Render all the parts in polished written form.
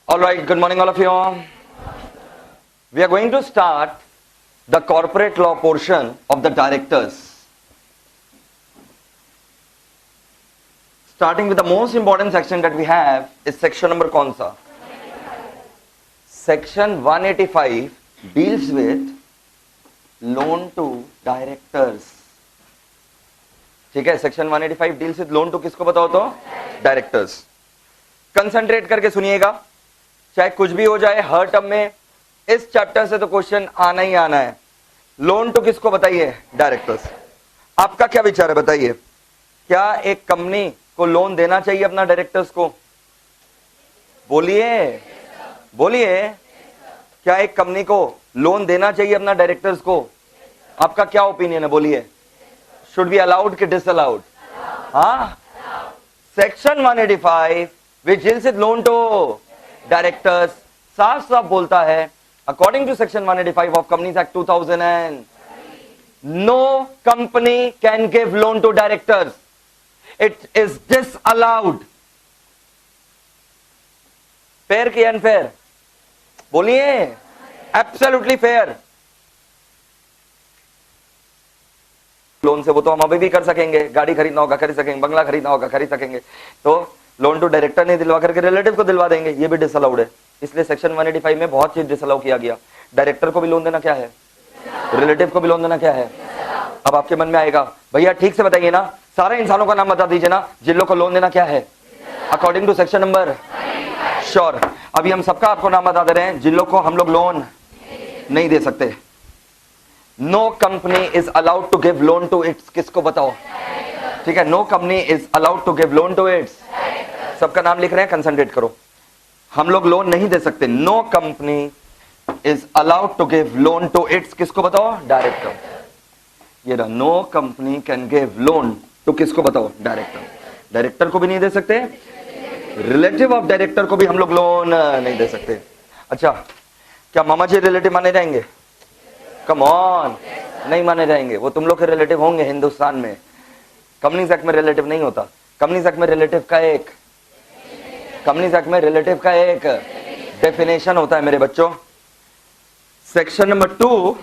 All right, good morning all of you. We are going to start the corporate law portion of the directors. Starting with the most important section that we have is section number कौन सा? Section 185 deals with loan to directors. ठीक है, section 185 deals with loan to किसको बताओ तो? Directors. Concentrate करके सुनिएगा, चाहे कुछ भी हो जाए हर टर्म में इस चैप्टर से तो क्वेश्चन आना ही आना है. लोन टू किसको बताइए? डायरेक्टर्स. आपका क्या विचार है बताइए, क्या एक कंपनी को लोन देना चाहिए अपना डायरेक्टर्स को? बोलिए बोलिए, क्या एक कंपनी को लोन देना चाहिए अपना डायरेक्टर्स को? आपका क्या ओपिनियन है? बोलिए. शुड बी अलाउड कि डिसअलाउड? हाँ, section 185 which deals with loan to directors साफ साफ बोलता है, according to section 185 of Companies Act 2000 and no company can give loan to directors. It is disallowed. Fair कि unfair? बोलिए. Absolutely fair. लोन से वो तो हम अभी भी कर सकेंगे, गाड़ी खरीदना होगा खरीद सकेंगे, बंगला खरीदना होगा खरीद सकेंगे, तो लोन टू डायरेक्टर नहीं दिलवा करके रिलेटिव को दिलवा देंगे, ये भी डिसअलाउड है. इसलिए सेक्शन 185 में बहुत चीज डिसअलाउ किया गया. डायरेक्टर को भी लोन देना क्या है? रिलेटिव को भी लोन देना क्या है? अब आपके मन में आएगा, भैया ठीक से बताइए ना, सारे इंसानों का नाम बता दीजिए ना जिन लोग को लोन देना क्या है according to section number. Sure. अभी हम सबका आपको नाम बता दे रहे हैं जिन लोग को हम लोग लोन नहीं दे सकते. No company is allowed to give loan to its, किसको बताओ? ठीक है, no company is allowed to give loan to its. सबका नाम लिख रहे हैं, कंसंट्रेट करो. हम लोग लोन नहीं दे सकते. No company is allowed to give loan to its, किसको बताओ? डायरेक्टर. ये रहा, no company can give loan to किसको बताओ? डायरेक्टर. डायरेक्टर को भी नहीं दे सकते, रिलेटिव ऑफ डायरेक्टर को भी हम लोग लोन नहीं दे सकते. अच्छा, क्या मामा जी रिलेटिव माने जाएंगे? कम ऑन, नहीं माने जाएंगे. वो तुम लोग के रिलेटिव होंगे हिंदुस्तान में. कंपनीज एक्ट में रिलेटिव नहीं होता. कंपनीज एक्ट में रिलेटिव का एक कंपनीज एक्ट में रिलेटिव का एक डेफिनेशन होता है मेरे बच्चों. सेक्शन नंबर 2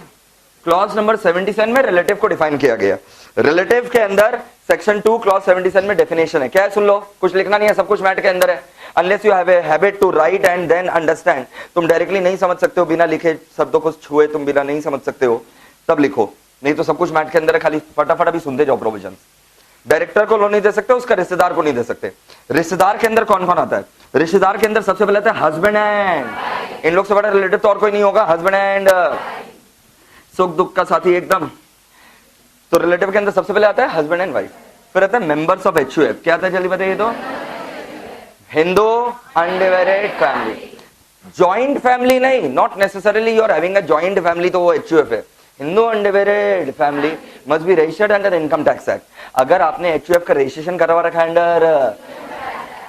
क्लॉज नंबर 77 में रिलेटिव को डिफाइन किया गया. रिलेटिव के अंदर सेक्शन 2 क्लॉज 77 में डेफिनेशन है. क्या है? सुन लो, कुछ लिखना नहीं है, सब कुछ मैट के अंदर है. Unless you have a habit to write and then understand. तुम डायरेक्टली नहीं समझ सकते हो, बिना लिखे शब्दों को छुए तुम बिना नहीं समझ सकते हो, तब लिखो. नहीं तो सब कुछ मैट के अंदर है, खाली फटाफट अभी सुनते जाओ प्रोविजन. डायरेक्टर को लोन नहीं दे सकते, उसका रिश्तेदार को नहीं दे सकते. रिश्तेदार के अंदर कौन कौन आता है? रिश्तेदार के अंदर सबसे पहले आता है हस्बैंड एंड. इन लोग से बड़ा रिलेटिव तो और कोई नहीं होगा. हस्बैंड एंड, सुख दुख का साथी एकदम. तो रिलेटिव के अंदर सबसे पहले आता है हस्बैंड एंड वाइफ. फिर आता है मेंबर्स ऑफ एचयूएफ. क्या आता है जल्दी बताइए तो? Hindu undivided family. Joint family नहीं, not necessarily you are having a joint family तो वो एचयूएफ है. Hindu undivided family must be registered under income tax act. अगर आपने एचयूएफ का रजिस्ट्रेशन करवा रखा है अंडर,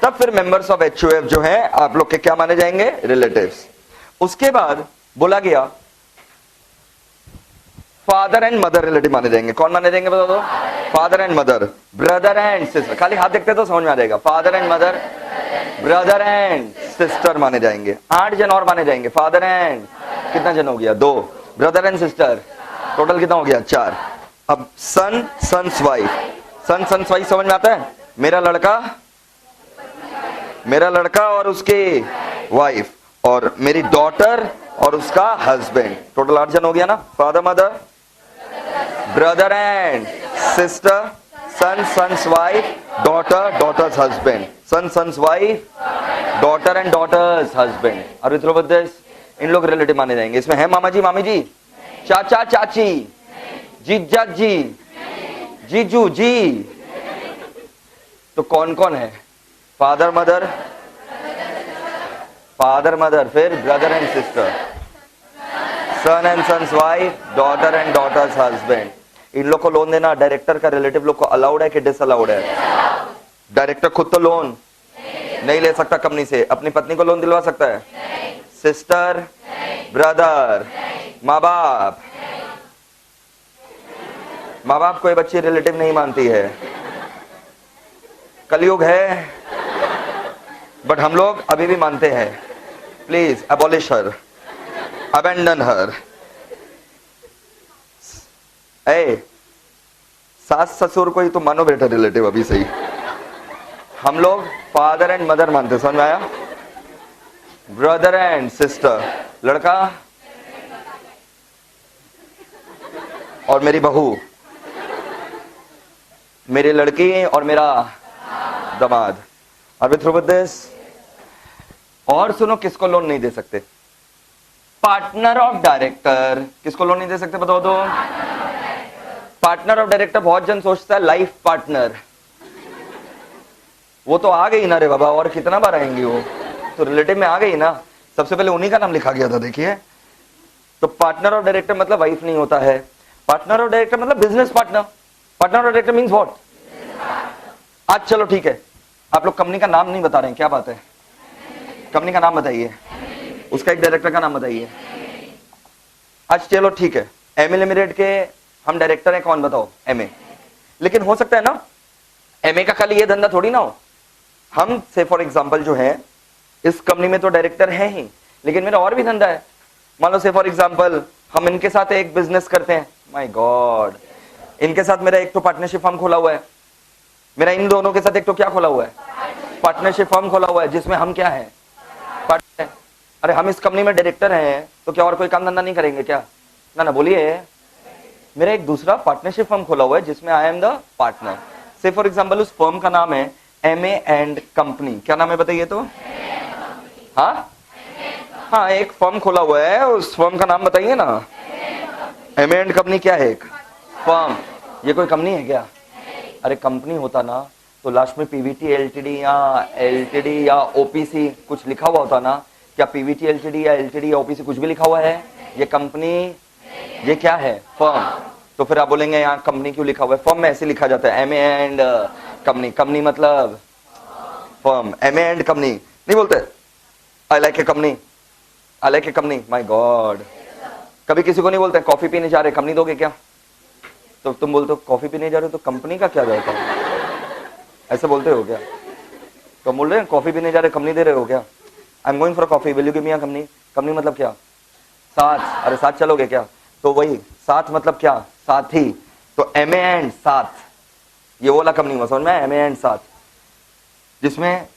तब फिर मेंबर्स ऑफ एचयूएफ जो है आप लोग के क्या माने जाएंगे? रिलेटिव्स. उसके बाद बोला गया फादर एंड मदर रिलेटिव माने जाएंगे. कौन माने जाएंगे बताओ तो? Father and mother, brother and sister. खाली हाथ देखते तो समझ में आ जाएगा. Father and mother, brother and sister माने जाएंगे. 8 जन और माने जाएंगे. फादर एंड, कितना जन हो गया? 2. ब्रदर एंड सिस्टर, टोटल कितना हो गया? 4. अब सन, सन्स वाइफ. सन, सन्स वाइफ समझ में आता है? मेरा लड़का और उसकी वाइफ, और मेरी डॉटर और उसका हस्बैंड. टोटल 8 जन हो गया ना. Father, mother, brother and sister, son, sons wife, daughter, daughters husband. Son, sons wife, daughter and daughters husband. और विथ दिस इन लोग रिलेटिव माने जाएंगे. इसमें है मामा जी, मामी जी, चाचा चाची, जीजा जी, जीजू जी. तो कौन कौन है? फादर मदर, फिर brother and sister, son and sons wife, daughter and daughters husband. इन लोग को लोन देना डायरेक्टर का रिलेटिव लोग को अलाउड है कि डिसअलाउड है? डायरेक्टर खुद तो लोन नहीं ले सकता कंपनी से. अपनी पत्नी को लोन दिलवा सकता है? सिस्टर, ब्रदर, माँ बाप. माँ बाप कोई बच्ची रिलेटिव नहीं मानती है. कलयुग है, बट हम लोग अभी भी मानते हैं. Please abolish her, abandon her. ए, सास ससुर को ही तो मानो बेटा रिलेटिव अभी सही। हम लोग फादर एंड मदर मानते, समझ में आया? ब्रदर एंड सिस्टर, लड़का और मेरी बहू, मेरी लड़की और मेरा दामाद। अभी थ्रू विद दिस। और सुनो, किसको लोन नहीं दे सकते? Partner of director. किसको लोन नहीं दे सकते बताओ तो? Partner of director. बहुत जन सोचता है लाइफ पार्टनर, वो तो आ गई ना रे बाबा, और कितना बार आएंगी वो तो रिलेटिव में आ गई ना, सबसे पहले उन्हीं का नाम लिखा गया था। देखिए, तो पार्टनर ऑफ डायरेक्टर मतलब वाइफ नहीं होता है। पार्टनर ऑफ डायरेक्टर मतलब business partner. Partner of director means what? आज चलो ठीक है, आप लोग कंपनी का नाम नहीं बता रहे हैं, क्या बात है? कंपनी का नाम बताइए, उसका एक डायरेक्टर का नाम बताइए। आज चलो ठीक है, एमए लिमिटेड के हम डायरेक्टर हैं, कौन बताओ? एमए। लेकिन हो सकता है ना एमए का खाली ये धंधा थोड़ी ना हो। हम से फॉर एग्जांपल जो है इस कंपनी में तो डायरेक्टर है ही, लेकिन मेरा और भी धंधा है। मान लो से फॉर एग्जांपल हम इनके साथ एक बिजनेस करते हैं, माय गॉड, इनके साथ मेरा एक तो पार्टनरशिप फर्म खोला हुआ है। मेरा इन दोनों के साथ एक तो क्या खोला हुआ है? पार्टनरशिप फर्म खोला हुआ है, जिसमें हम क्या है? पार्टनर। अरे हम इस कंपनी में डायरेक्टर हैं तो क्या और कोई काम धंधा नहीं करेंगे क्या? ना ना, बोलिए। मेरा एक दूसरा पार्टनरशिप फर्म खोला हुआ है जिसमें आई एम द पार्टनर। से फॉर एग्जांपल उस फर्म का नाम है एमए एंड कंपनी। क्या नाम है बताइए तो? हाँ हाँ, एक फर्म खोला हुआ है, उस फर्म का नाम बताइए ना। एमए एंड कंपनी क्या है? एक फर्म। ये कोई कंपनी है क्या? अरे कंपनी होता ना तो लास्ट में पीवीटी एलटीडी या एलटीडी या ओपीसी कुछ लिखा हुआ होता ना। क्या पीवीटी एलटीडी या एलटीडी या ओपीसी कुछ भी लिखा हुआ है? ये कंपनी, ये क्या है? फर्म। तो फिर आप बोलेंगे यहाँ कंपनी क्यों लिखा हुआ है? फर्म में ऐसे लिखा जाता है, एमए एंड कंपनी। कंपनी मतलब फर्म, एमए एंड कंपनी नहीं बोलते। I like a company, I like a company, my God. कभी किसी को नहीं बोलते कॉफी पीने जा रहे, कंपनी दोगे क्या? तो तुम बोलते हो कॉफी पीने जा रहे हो तो कंपनी का क्या जाता है, ऐसे बोलते हो क्या? तो बोल रहे हैं कॉफी पीने जा रहे, कंपनी दे रहे हो क्या? I am going for coffee, will you give me a company? Company मतलब क्या? साथ। अरे साथ चलोगे क्या? तो वही साथ मतलब क्या? साथी। तो एमए एंड साथ, ये वाला कंपनी में समझ में? एमए एंड साथ, जिसमें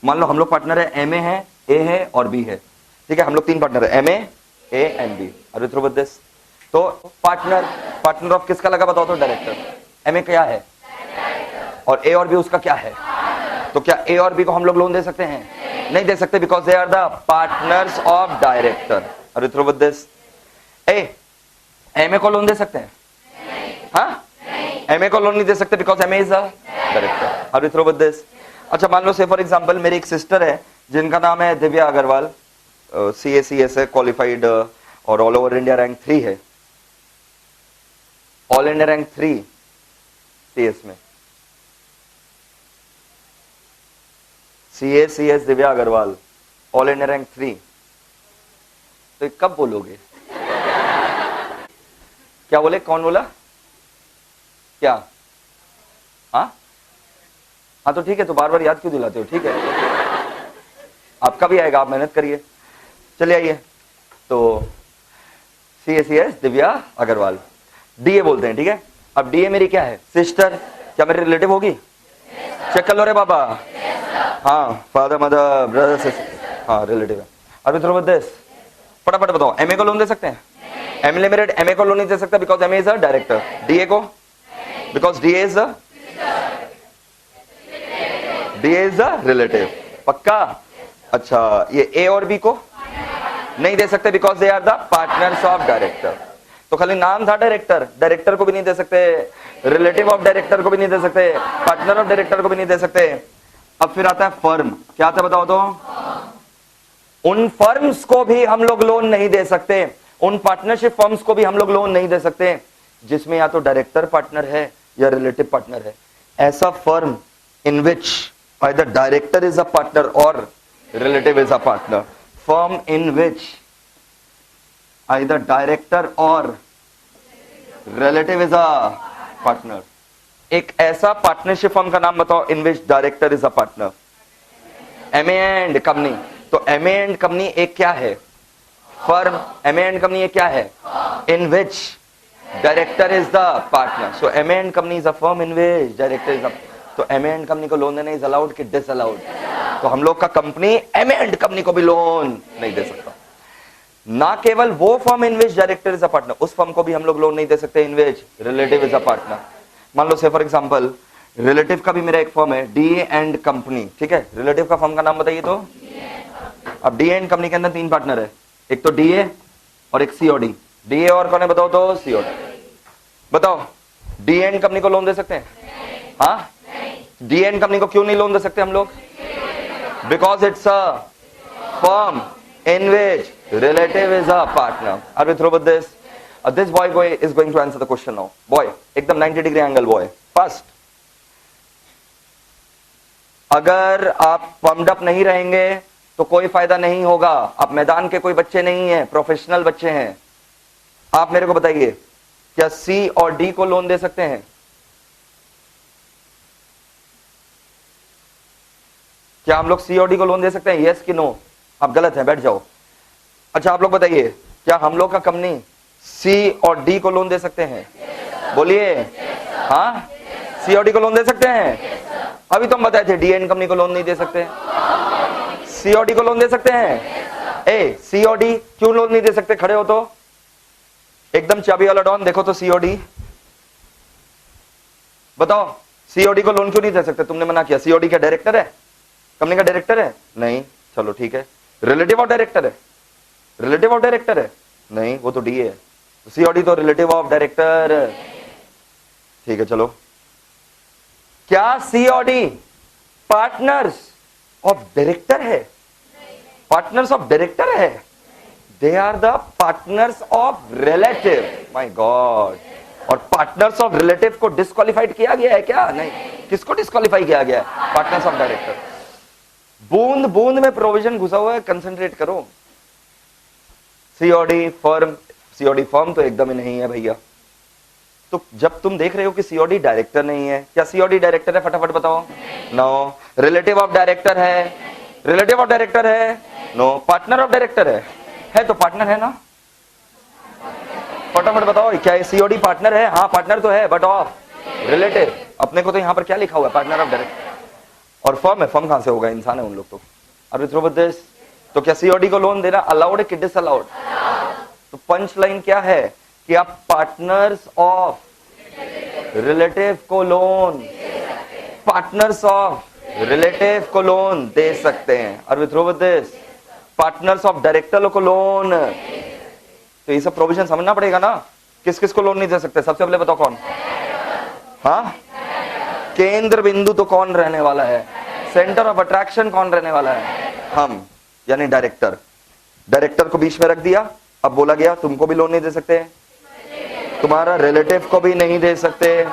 मान लो हम लोग पार्टनर है, एमए है, ए है और बी है। ठीक है, हम लोग तीन पार्टनर है, MA, A and B. Are you through with this? तो पार्टनर, पार्टनर ऑफ किसका लगा बताओ तो? डायरेक्टर। एमए क्या है? और ए और बी उसका क्या है? तो क्या ए और बी को हम लोग लोन दे सकते हैं? नहीं दे सकते, because they are the partners of director. Are you through with this? MA को लोन दे सकते हैं? हाँ, एमए को लोन नहीं दे सकते because MA is a director. Are you through with this? अच्छा मान लो से फॉर एग्जांपल मेरी एक सिस्टर है जिनका नाम है दिव्या अग्रवाल, CACS है, क्वालिफाइड और ऑल ओवर इंडिया रैंक 3 है, ऑल इंडिया रैंक 3 CS में। CACS दिव्या अग्रवाल, ऑल इंडिया रैंक 3। तो ये कब बोलोगे? क्या बोले? कौन बोला? क्या? हाँ हाँ, तो ठीक है, तो बार बार याद क्यों दिलाते हो? ठीक है, आपका भी आएगा, आप मेहनत करिए। चलिए आइए, तो CACS दिव्या अग्रवाल, DA बोलते हैं। ठीक है, अब DA मेरी क्या है? सिस्टर। क्या मेरी रिलेटिव होगी? चेक कर लो रे बाबा। हाँ, फादर मदर ब्रदर सिस्टर, हाँ रिलेटिव है। अभी थ्रू विद दिस, फटाफट बताओ, एमए को लोन दे सकते हैं? एमए लिमिटेड एमए को लोन नहीं दे सकता because MA is a director. DA को? Because DA is a relative. पक्का? अच्छा, ये ए और बी को नहीं दे सकते because they are the partners of director. तो खाली नाम था डायरेक्टर, डायरेक्टर को भी नहीं दे सकते, रिलेटिव ऑफ डायरेक्टर को भी नहीं दे सकते, पार्टनर ऑफ डायरेक्टर को भी नहीं दे सकते। अब फिर आता है फर्म। क्या आता है बताओ तो? उन फर्म्स को भी हम लोग लोन नहीं दे सकते, उन पार्टनरशिप फर्म्स को भी हम लोग लोन नहीं दे सकते जिसमें या तो डायरेक्टर पार्टनर है या रिलेटिव पार्टनर है। ऐसा firm in which either director is a partner or relative is a partner. Firm in which either director or relative is a partner. एक ऐसा पार्टनरशिप फर्म का नाम बताओ in which director is a partner. MA and company. तो MA and company एक क्या है? Firm. MA and company एक क्या है? In which director is the partner. So MA and company is a firm in which director is a. तो MA and company को loan देना इज अलाउड कि डिसअलाउड? तो हम लोग का कंपनी एमए एंड कंपनी को भी लोन नहीं दे सकता. ना केवल वो firm in which director is a partner, उस फर्म को भी हम लोग लोन नहीं दे सकते इन which relative is a partner. मान लो से फॉर एग्जांपल रिलेटिव का भी मेरा एक फर्म है डीए एंड कंपनी. ठीक है, रिलेटिव का फर्म का नाम बताइए. तो अब डीए एंड कंपनी के अंदर 3 पार्टनर है, एक तो डीए और एक सीओडी. डीए और कौन है बताओ? तो सीओडी. बताओ डीए एंड कंपनी को लोन दे सकते हैं? हाँ, डीए एंड कंपनी को क्यों नहीं लोन दे सकते हम लोग? Because it's a firm in which relative is a partner. Are we through with this? This boy is going to answer the question now. Boy, एकदम 90 degree angle boy. First, अगर आप पम्प्ड अप नहीं रहेंगे तो कोई फायदा नहीं होगा. आप मैदान के कोई बच्चे नहीं हैं, प्रोफेशनल बच्चे हैं. आप मेरे को बताइए, क्या सी और डी को लोन दे सकते हैं? क्या हम लोग सी और डी को लोन दे सकते हैं? यस कि नो? आप गलत हैं, बैठ जाओ. अच्छा आप लोग बताइए, क्या हम लोग का कंपनी सी और डी को लोन दे सकते हैं? बोलिए. हाँ, सी और डी को लोन दे सकते हैं. अभी तो हम बताए थे डी एंड कंपनी को लोन नहीं दे सकते. सी और डी को लोन दे सकते हैं. ए सी और डी क्यों लोन नहीं दे सकते? खड़े हो तो एकदम चाबी वाला डॉन. देखो तो सी और डी बताओ, सी और डी को लोन क्यों नहीं दे सकते? तुमने मना किया. सी और डी क्या डायरेक्टर है? कंपनी का डायरेक्टर है? नहीं. चलो ठीक है. रिलेटिव ऑफ डायरेक्टर है? रिलेटिव ऑफ डायरेक्टर है? नहीं, वो तो डी है. सीओडी तो रिलेटिव ऑफ डायरेक्टर. ठीक है चलो. क्या सीओडी पार्टनर्स ऑफ डायरेक्टर है? पार्टनर्स ऑफ डायरेक्टर है? They are the partners of relative. My God. और पार्टनर्स ऑफ रिलेटिव को डिस्क्वालिफाइड किया गया है क्या? नहीं. किसको डिस्क्वालिफाई किया गया है? Partners of director. बूंद बूंद में प्रोविजन घुसा हुआ है, कंसंट्रेट करो. सीओडी फर्म, सीओडी फर्म तो एकदम ही नहीं है भैया. तो जब तुम देख रहे हो कि सीओडी डायरेक्टर नहीं है, क्या सीओडी डायरेक्टर है? फटाफट बताओ. नो. रिलेटिव ऑफ डायरेक्टर है? रिलेटिव ऑफ डायरेक्टर है? नो. पार्टनर ऑफ डायरेक्टर है तो पार्टनर है ना? फटाफट बताओ, क्या ये सीओडी पार्टनर है? हाँ पार्टनर तो है, बट ऑफ रिलेटिव. अपने को तो यहां पर क्या लिखा हुआ है? Partner of director. और फर्म है, फर्म कहां से होगा? इंसान है उन लोग तो. Are we through with this? तो क्या सीओडी को लोन देना अलाउड है कि डिसअलाउड? तो पंच लाइन क्या है कि आप पार्टनर्स ऑफ रिलेटिव को लोन, पार्टनर्स ऑफ रिलेटिव को लोन दे सकते हैं. Are we through with this? Partners of director को लोन. तो ये सब प्रोविजन समझना पड़ेगा ना. किस किस को लोन नहीं दे सकते? सबसे पहले बताओ कौन? हाँ, केंद्र बिंदु तो कौन रहने वाला है? सेंटर ऑफ अट्रैक्शन कौन रहने वाला है? हम, यानी डायरेक्टर. डायरेक्टर को बीच में रख दिया. अब बोला गया तुमको भी लोन नहीं दे सकते, तुम्हारा रिलेटिव को भी नहीं दे सकते,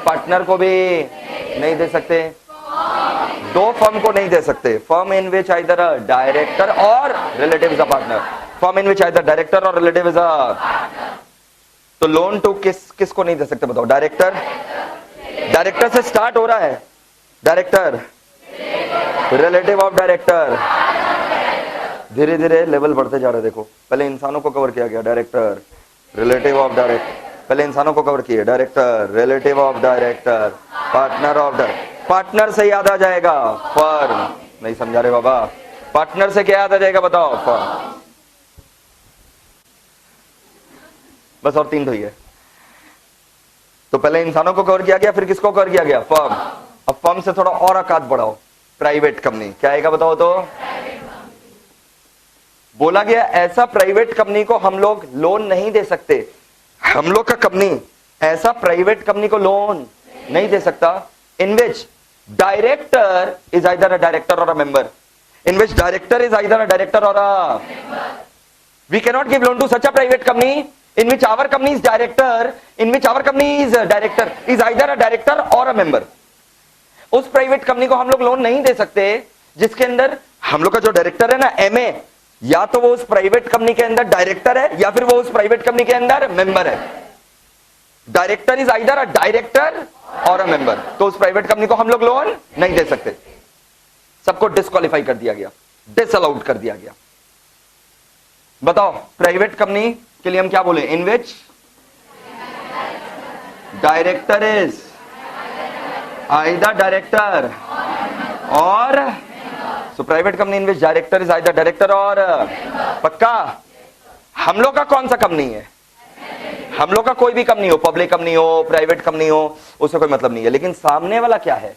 पार्टनर को भी नहीं दे सकते, 2 फर्म को नहीं दे सकते. Firm in which either a director or relative is a partner. Firm in which either director or relative is a. तो लोन टू किस को नहीं दे सकते बताओ? डायरेक्टर. डायरेक्टर से स्टार्ट हो रहा है. Director, relative of director. धीरे धीरे लेवल बढ़ते जा रहे. देखो पहले इंसानों को कवर किया गया, डायरेक्टर, रिलेटिव ऑफ डायरेक्टर. पहले इंसानों को कवर किए, director, relative of director, partner of director. Partner से याद आ जाएगा फर्म. नहीं समझा रहे बाबा? पार्टनर से क्या याद आ जाएगा बताओ? फर्म. बस और 3 तो ही है. तो पहले इंसानों को कवर किया गया, फिर किसको कवर किया गया? फर्म. अब फर्म से थोड़ा और आकाश बढ़ाओ. Private company. क्या आएगा बताओ? तो बोला गया ऐसा प्राइवेट कंपनी को हम लोग लोन नहीं दे सकते. हम लोग का कंपनी ऐसा प्राइवेट कंपनी को लोन नहीं दे सकता in which director is either a director or a member. In which director is either a director or a. We can not give loan to such a private company in which our company is director, in which our company is director, is either a director or a member. उस private company को हम लोग loan नहीं दे सकते जिसके अंदर हम लोग का जो डायरेक्टर है ना एमए, या तो वो उस प्राइवेट कंपनी के अंदर डायरेक्टर है या फिर वो उस प्राइवेट कंपनी के अंदर मेंबर है. Director is either a director or a member. तो उस प्राइवेट कंपनी को हम लोग लोन नहीं दे सकते. सबको डिस्क्वालीफाई कर दिया गया, डिसअलाउड कर दिया गया। बताओ प्राइवेट कंपनी के लिए हम क्या बोले, in which director is either director or, so private company in which director is either director or, पक्का। हम लोग का कौन सा कंपनी है, हम लोग का कोई भी कंपनी हो, पब्लिक कंपनी हो, प्राइवेट कंपनी हो, उससे कोई मतलब नहीं है। लेकिन सामने वाला क्या है,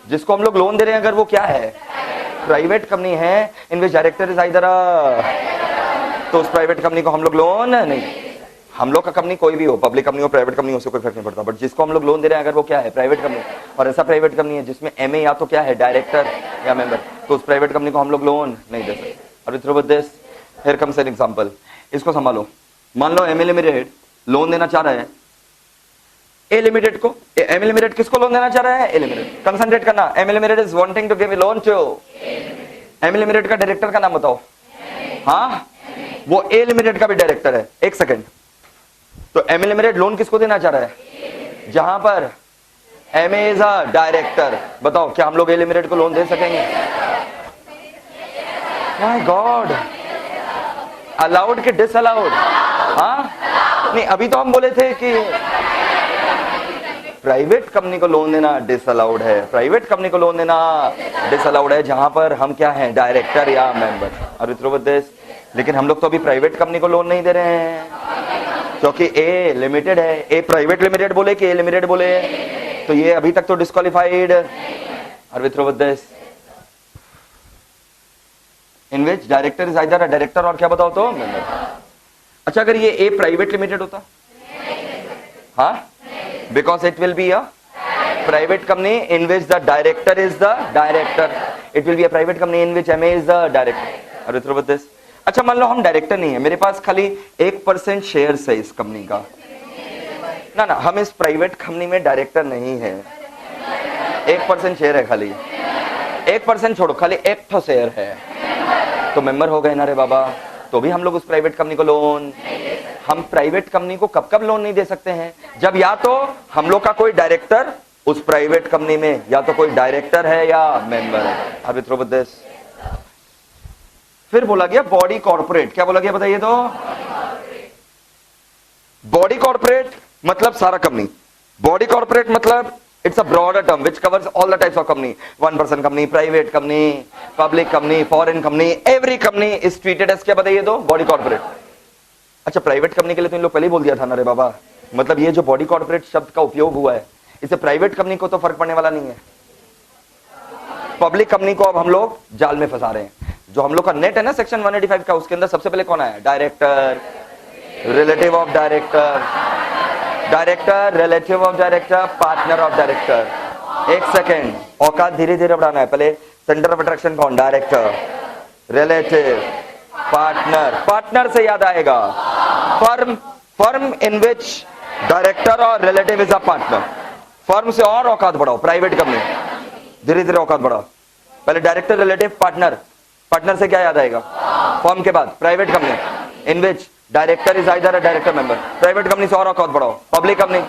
जिसको हम लोग लोन दे रहे हैं, अगर वो क्या है, प्राइवेट कंपनी है, in which director is either, तो उस प्राइवेट कंपनी को हम लोग लोन नहीं, हम लोग का कंपनी कोई भी हो, पब्लिक कंपनी हो, प्राइवेट कंपनी हो, उससे कोई फर्क नहीं पड़ता। बट जिसको हम लोग लोन दे रहे हैं, अगर वो क्या है, प्राइवेट कंपनी, और ऐसा प्राइवेट कंपनी है जिसमें एमए या तो क्या है, डायरेक्टर या मेंबर, तो उस प्राइवेट कंपनी को हम लोग लोन नहीं दे सकते। और through with this here comes an example, इसको संभालो। मान लो एमए लिमिटेड लोन देना चाह रहा है ए लिमिटेड को। एमए लिमिटेड किसको लोन देना चाह रहा है, ए लिमिटेड। कंसंट्रेट करना, MA limited is wanting to give a loan to, MA limited का डायरेक्टर का नाम बताओ। हाँ, वो ए लिमिटेड का भी डायरेक्टर है। एक सेकेंड, तो एमए लिमिटेड लोन किसको देना चाह रहा है, जहां पर एमए इज अ डायरेक्टर। बताओ क्या हम लोग ए लिमिटेड को लोन दे सकेंगे? माय गॉड, अलाउड कि डिसअलाउड? हाँ नहीं, अभी तो हम बोले थे कि प्राइवेट कंपनी को लोन देना डिसअलाउड है, प्राइवेट कंपनी को लोन देना डिसअलाउड है जहां पर हम क्या हैं, डायरेक्टर या मेंबर। अभी थ्रू विद दिस, लेकिन हम लोग तो अभी प्राइवेट कंपनी को लोन नहीं दे रहे हैं क्योंकि ए लिमिटेड है। ए प्राइवेट लिमिटेड बोले कि ए लिमिटेड बोले, तो ये अभी तक तो डिस्क्वालीफाइड। अभी through with this, in which director is either a director और क्या बताओ तो मेंबर। अच्छा, अगर ये ए प्राइवेट लिमिटेड होता, हाँ, because it will be a private company in which the director is the director, it will be a private company in which MA is the director. अरे थ्रू विद दिस, अच्छा मान लो हम director नहीं है, मेरे पास खाली 1% शेयर्स है इस कंपनी का, ना ना, हम इस प्राइवेट कंपनी में डायरेक्टर नहीं है, 1% शेयर है खाली, 1% छोड़ो, खाली 1 तो शेयर है, तो मेंबर हो गए ना रे बाबा। तो भी हम लोग उस प्राइवेट कंपनी को लोन, हम प्राइवेट कंपनी को कब कब लोन नहीं दे सकते हैं, जब या तो हम लोग का कोई डायरेक्टर उस प्राइवेट कंपनी में, या तो कोई डायरेक्टर है या मेंबर है। अभी थ्रू विद दिस, फिर बोला गया बॉडी कॉर्पोरेट। क्या बोला गया बताइए तो? बॉडी कॉर्पोरेट मतलब सारा कंपनी। बॉडी कॉर्पोरेट मतलब it's a broader term which covers all the types of company, 1% company, private company, public company, foreign company, every company is treated as, क्या बताइए तो, बॉडी कॉर्पोरेट। अच्छा, प्राइवेट कंपनी के लिए तो इन लोग पहले ही बोल दिया था ना रे बाबा, मतलब ये जो बॉडी कॉर्पोरेट शब्द का उपयोग हुआ है, इससे प्राइवेट कंपनी को तो फर्क पड़ने वाला नहीं है, पब्लिक कंपनी को अब हम लोग जाल में फंसा रहे हैं। जो हम लोग का नेट है ना सेक्शन 185 का, उसके अंदर सबसे पहले कौन आया, director, relative of director, director, relative of director, partner of director. एक सेकेंड, औकात धीरे धीरे बढ़ाना है। पहले सेंटर ऑफ अट्रैक्शन कौन, डायरेक्टर, रिलेटिव, पार्टनर। पार्टनर से याद आएगा firm, firm in which director or relative is a partner. Firm से और औकात बढ़ाओ, प्राइवेट कंपनी, धीरे धीरे औकात बढ़ाओ। पहले डायरेक्टर, रिलेटिव, पार्टनर। पार्टनर से क्या याद आएगा, फर्म के बाद private company in which director is either a director member. Private company से और औकात बढ़ाओ, public company,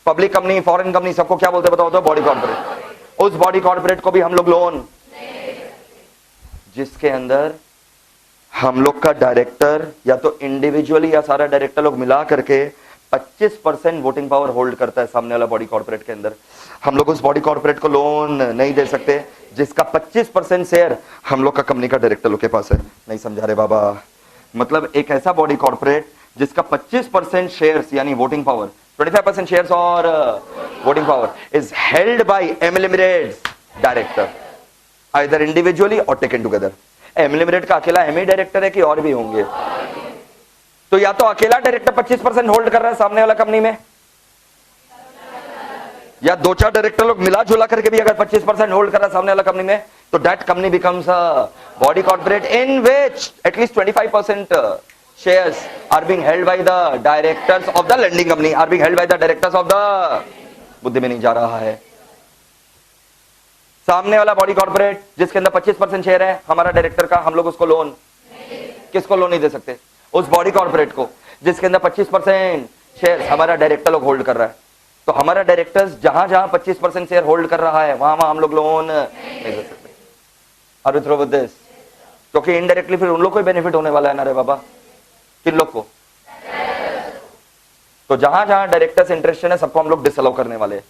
public company, foreign company, सबको क्या बोलते बताओ तो, बॉडी कॉर्पोरेट। उस बॉडी कॉर्पोरेट को भी हम लोग लोन, जिसके अंदर हम लोग का डायरेक्टर या तो इंडिविजुअली या सारा डायरेक्टर लोग मिला करके 25% वोटिंग पावर होल्ड करता है सामने वाला बॉडी कॉर्पोरेट के अंदर। हम लोग उस बॉडी कॉर्पोरेट को लोन नहीं दे सकते जिसका 25% शेयर हम लोग का कंपनी का डायरेक्टर लोग के पास है। नहीं समझा रहे बाबा, मतलब एक ऐसा बॉडी कॉर्पोरेट जिसका 25% शेयर्स यानी वोटिंग पावर, 25% शेयर्स और voting power is held by MA limited director, either individually और टेकन टुगेदर। एमए लिमिटेड का अकेला एमए डायरेक्टर है कि और भी होंगे? तो या तो अकेला डायरेक्टर 25% होल्ड कर रहा है सामने वाला कंपनी में, या 2-4 डायरेक्टर लोग मिला जुला करके भी अगर 25% होल्ड कर रहा है सामने वाला कंपनी में, तो that company becomes a body corporate in which at least 25% shares are being held by the directors of the lending company, are being held by the directors of the, बुद्धि में नहीं जा रहा है। सामने वाला बॉडी कॉर्पोरेट जिसके अंदर 25% शेयर है हमारा डायरेक्टर का, हम लोग उसको लोन, किसको लोन नहीं दे सकते? उस बॉडी कॉर्पोरेट को जिसके अंदर 25% शेयर हमारा डायरेक्टर लोग होल्ड कर रहा है। तो हमारा डायरेक्टर्स जहां जहां 25% शेयर होल्ड कर रहा है वहां वहां हम लोग लोन नहीं दे सकते। Are you through with this? क्योंकि इनडायरेक्टली फिर उन लोग को ही बेनिफिट होने वाला है ना रे बाबा। किन लोग को? तो जहां जहां डायरेक्टर्स इंटरेस्टेड है सबको हम लोग डिसअलाउ करने वाले हैं।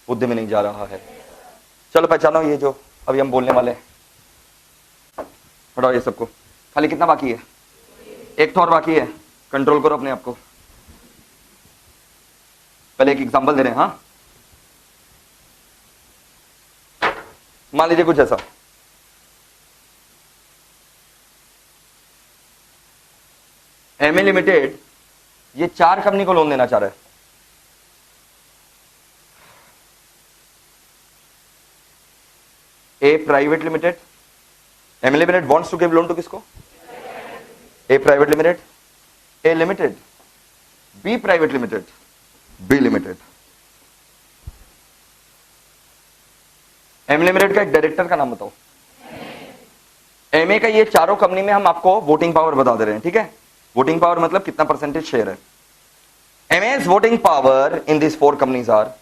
बुद्धि में नहीं जा रहा है। चलो पहचानो ये जो अभी हम बोलने वाले हैं, हटाओ ये सबको। खाली कितना बाकी है? एक तो और बाकी है। कंट्रोल करो अपने आप को। पहले एक एग्जांपल दे रहे हैं। हाँ, मान लीजिए कुछ ऐसा, एमए लिमिटेड ये 4 कंपनी को लोन देना चाह रहा है। A private limited, MA limited wants to give loan to किसको? A private limited, A limited, B private limited, B limited. M limited का एक डायरेक्टर का नाम बताओ। एमए का ये चारों कंपनी में हम आपको वोटिंग पावर बता दे रहे हैं, ठीक है? वोटिंग पावर मतलब कितना परसेंटेज शेयर है। MA's voting power in this 4 companies are,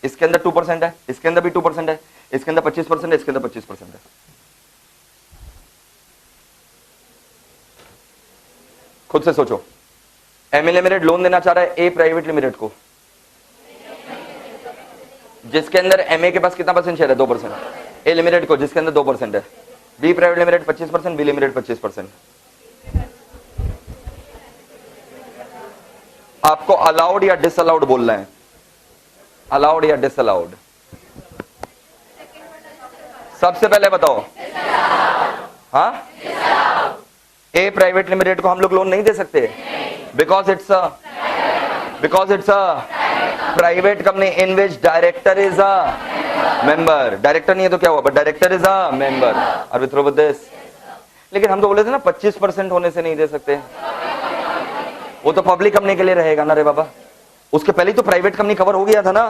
इसके अंदर 2% है, इसके अंदर भी 2% है, इसके अंदर 25% है, इसके अंदर 25% है। खुद से सोचो, एमए लिमिटेड लोन देना चाह रहा है ए प्राइवेट लिमिटेड को, जिसके अंदर एमए के पास कितना परसेंट शेयर है? 2%। ए लिमिटेड को जिसके अंदर 2% है, B private limited 25%, B limited 25%। आपको अलाउड या डिसअलाउड बोलना है? अलाउड या डिसअलाउड? सबसे पहले बताओ। हाँ, ए प्राइवेट लिमिटेड को हम लोग लोन नहीं दे सकते because it's a private company in which director is a member. Director नहीं है तो क्या हुआ, but director is a member. Are we through with this? लेकिन हम तो बोले थे ना 25% होने से नहीं दे सकते। वो तो पब्लिक कंपनी के लिए रहेगा ना रे बाबा। उसके पहले तो प्राइवेट कंपनी कवर हो गया था ना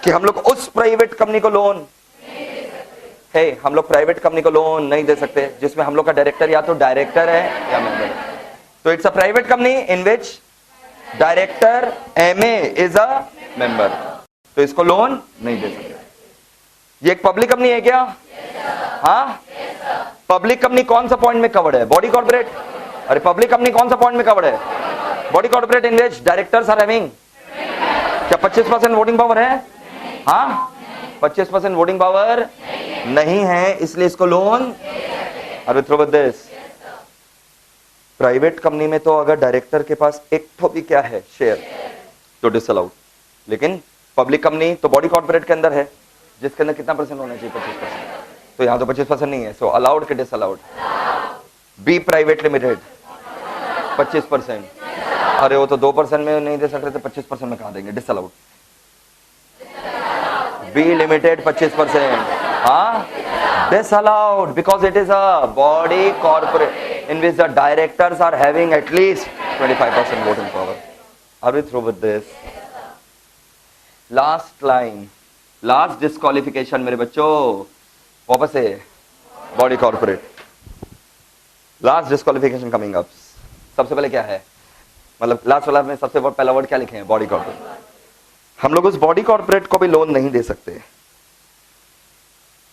कि हम लोग उस प्राइवेट कंपनी को लोन है, हम लोग प्राइवेट कंपनी को लोन नहीं दे सकते जिसमें हम लोग का डायरेक्टर या तो डायरेक्टर है या मेंबर है। तो it's a private company in which director MA is a member, तो इसको लोन नहीं दे सकते। ये एक पब्लिक कंपनी है क्या? हाँ, पब्लिक कंपनी कौन सा पॉइंट में कवर्ड है? Body corporate. अरे पब्लिक कंपनी कौन सा पॉइंट में कवर्ड है? Body corporate in which directors are having क्या 25% वोटिंग पावर है? हाँ, 25% वोटिंग पावर नहीं है, इसलिए इसको loan. Are we through with this? Private company में तो अगर डायरेक्टर के पास एक तो भी क्या है शेयर तो डिसअलाउड, लेकिन पब्लिक कंपनी तो बॉडी कॉर्पोरेट के अंदर है जिसके अंदर कितना परसेंट होना चाहिए? 25%। तो यहां तो 25% नहीं है, सो अलाउड के डिसअलाउड? B private limited 25%। अरे वो तो 2% में नहीं दे सकते, तो 25% में कहां देंगे? डिसअलाउड। बी लिमिटेड 25%, हाँ, disallowed because it is a body corporate in which the directors are having at least 25% voting power. Are we through with this? Last line, last disqualification मेरे बच्चों, वापस से body corporate. Last disqualification coming up. सबसे पहले क्या है, मतलब last वाला में सबसे पहला वर्ड क्या लिखे हैं? Body corporate. हम लोग उस बॉडी कॉर्पोरेट को भी लोन नहीं दे सकते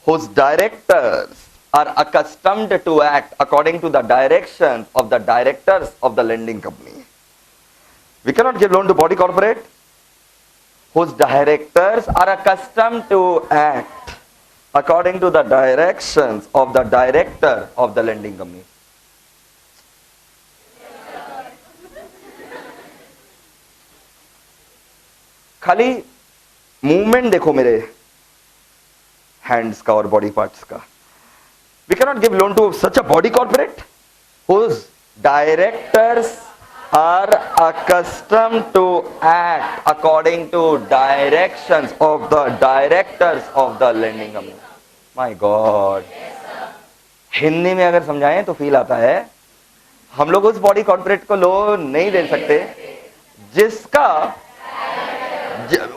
whose directors are accustomed to act according to the directions of the directors of the lending company. We cannot give loan to body corporate whose directors are accustomed to act according to the directions of the director of the lending company. खाली movement देखो मेरे hands का और body parts का। We can not give loan to such a body corporate whose directors are accustomed to act according to directions of the directors of the lending company. My God, Hindi में अगर समझाएं तो feel आता है। हम लोग उस बॉडी कॉर्पोरेट को लोन नहीं दे सकते जिसका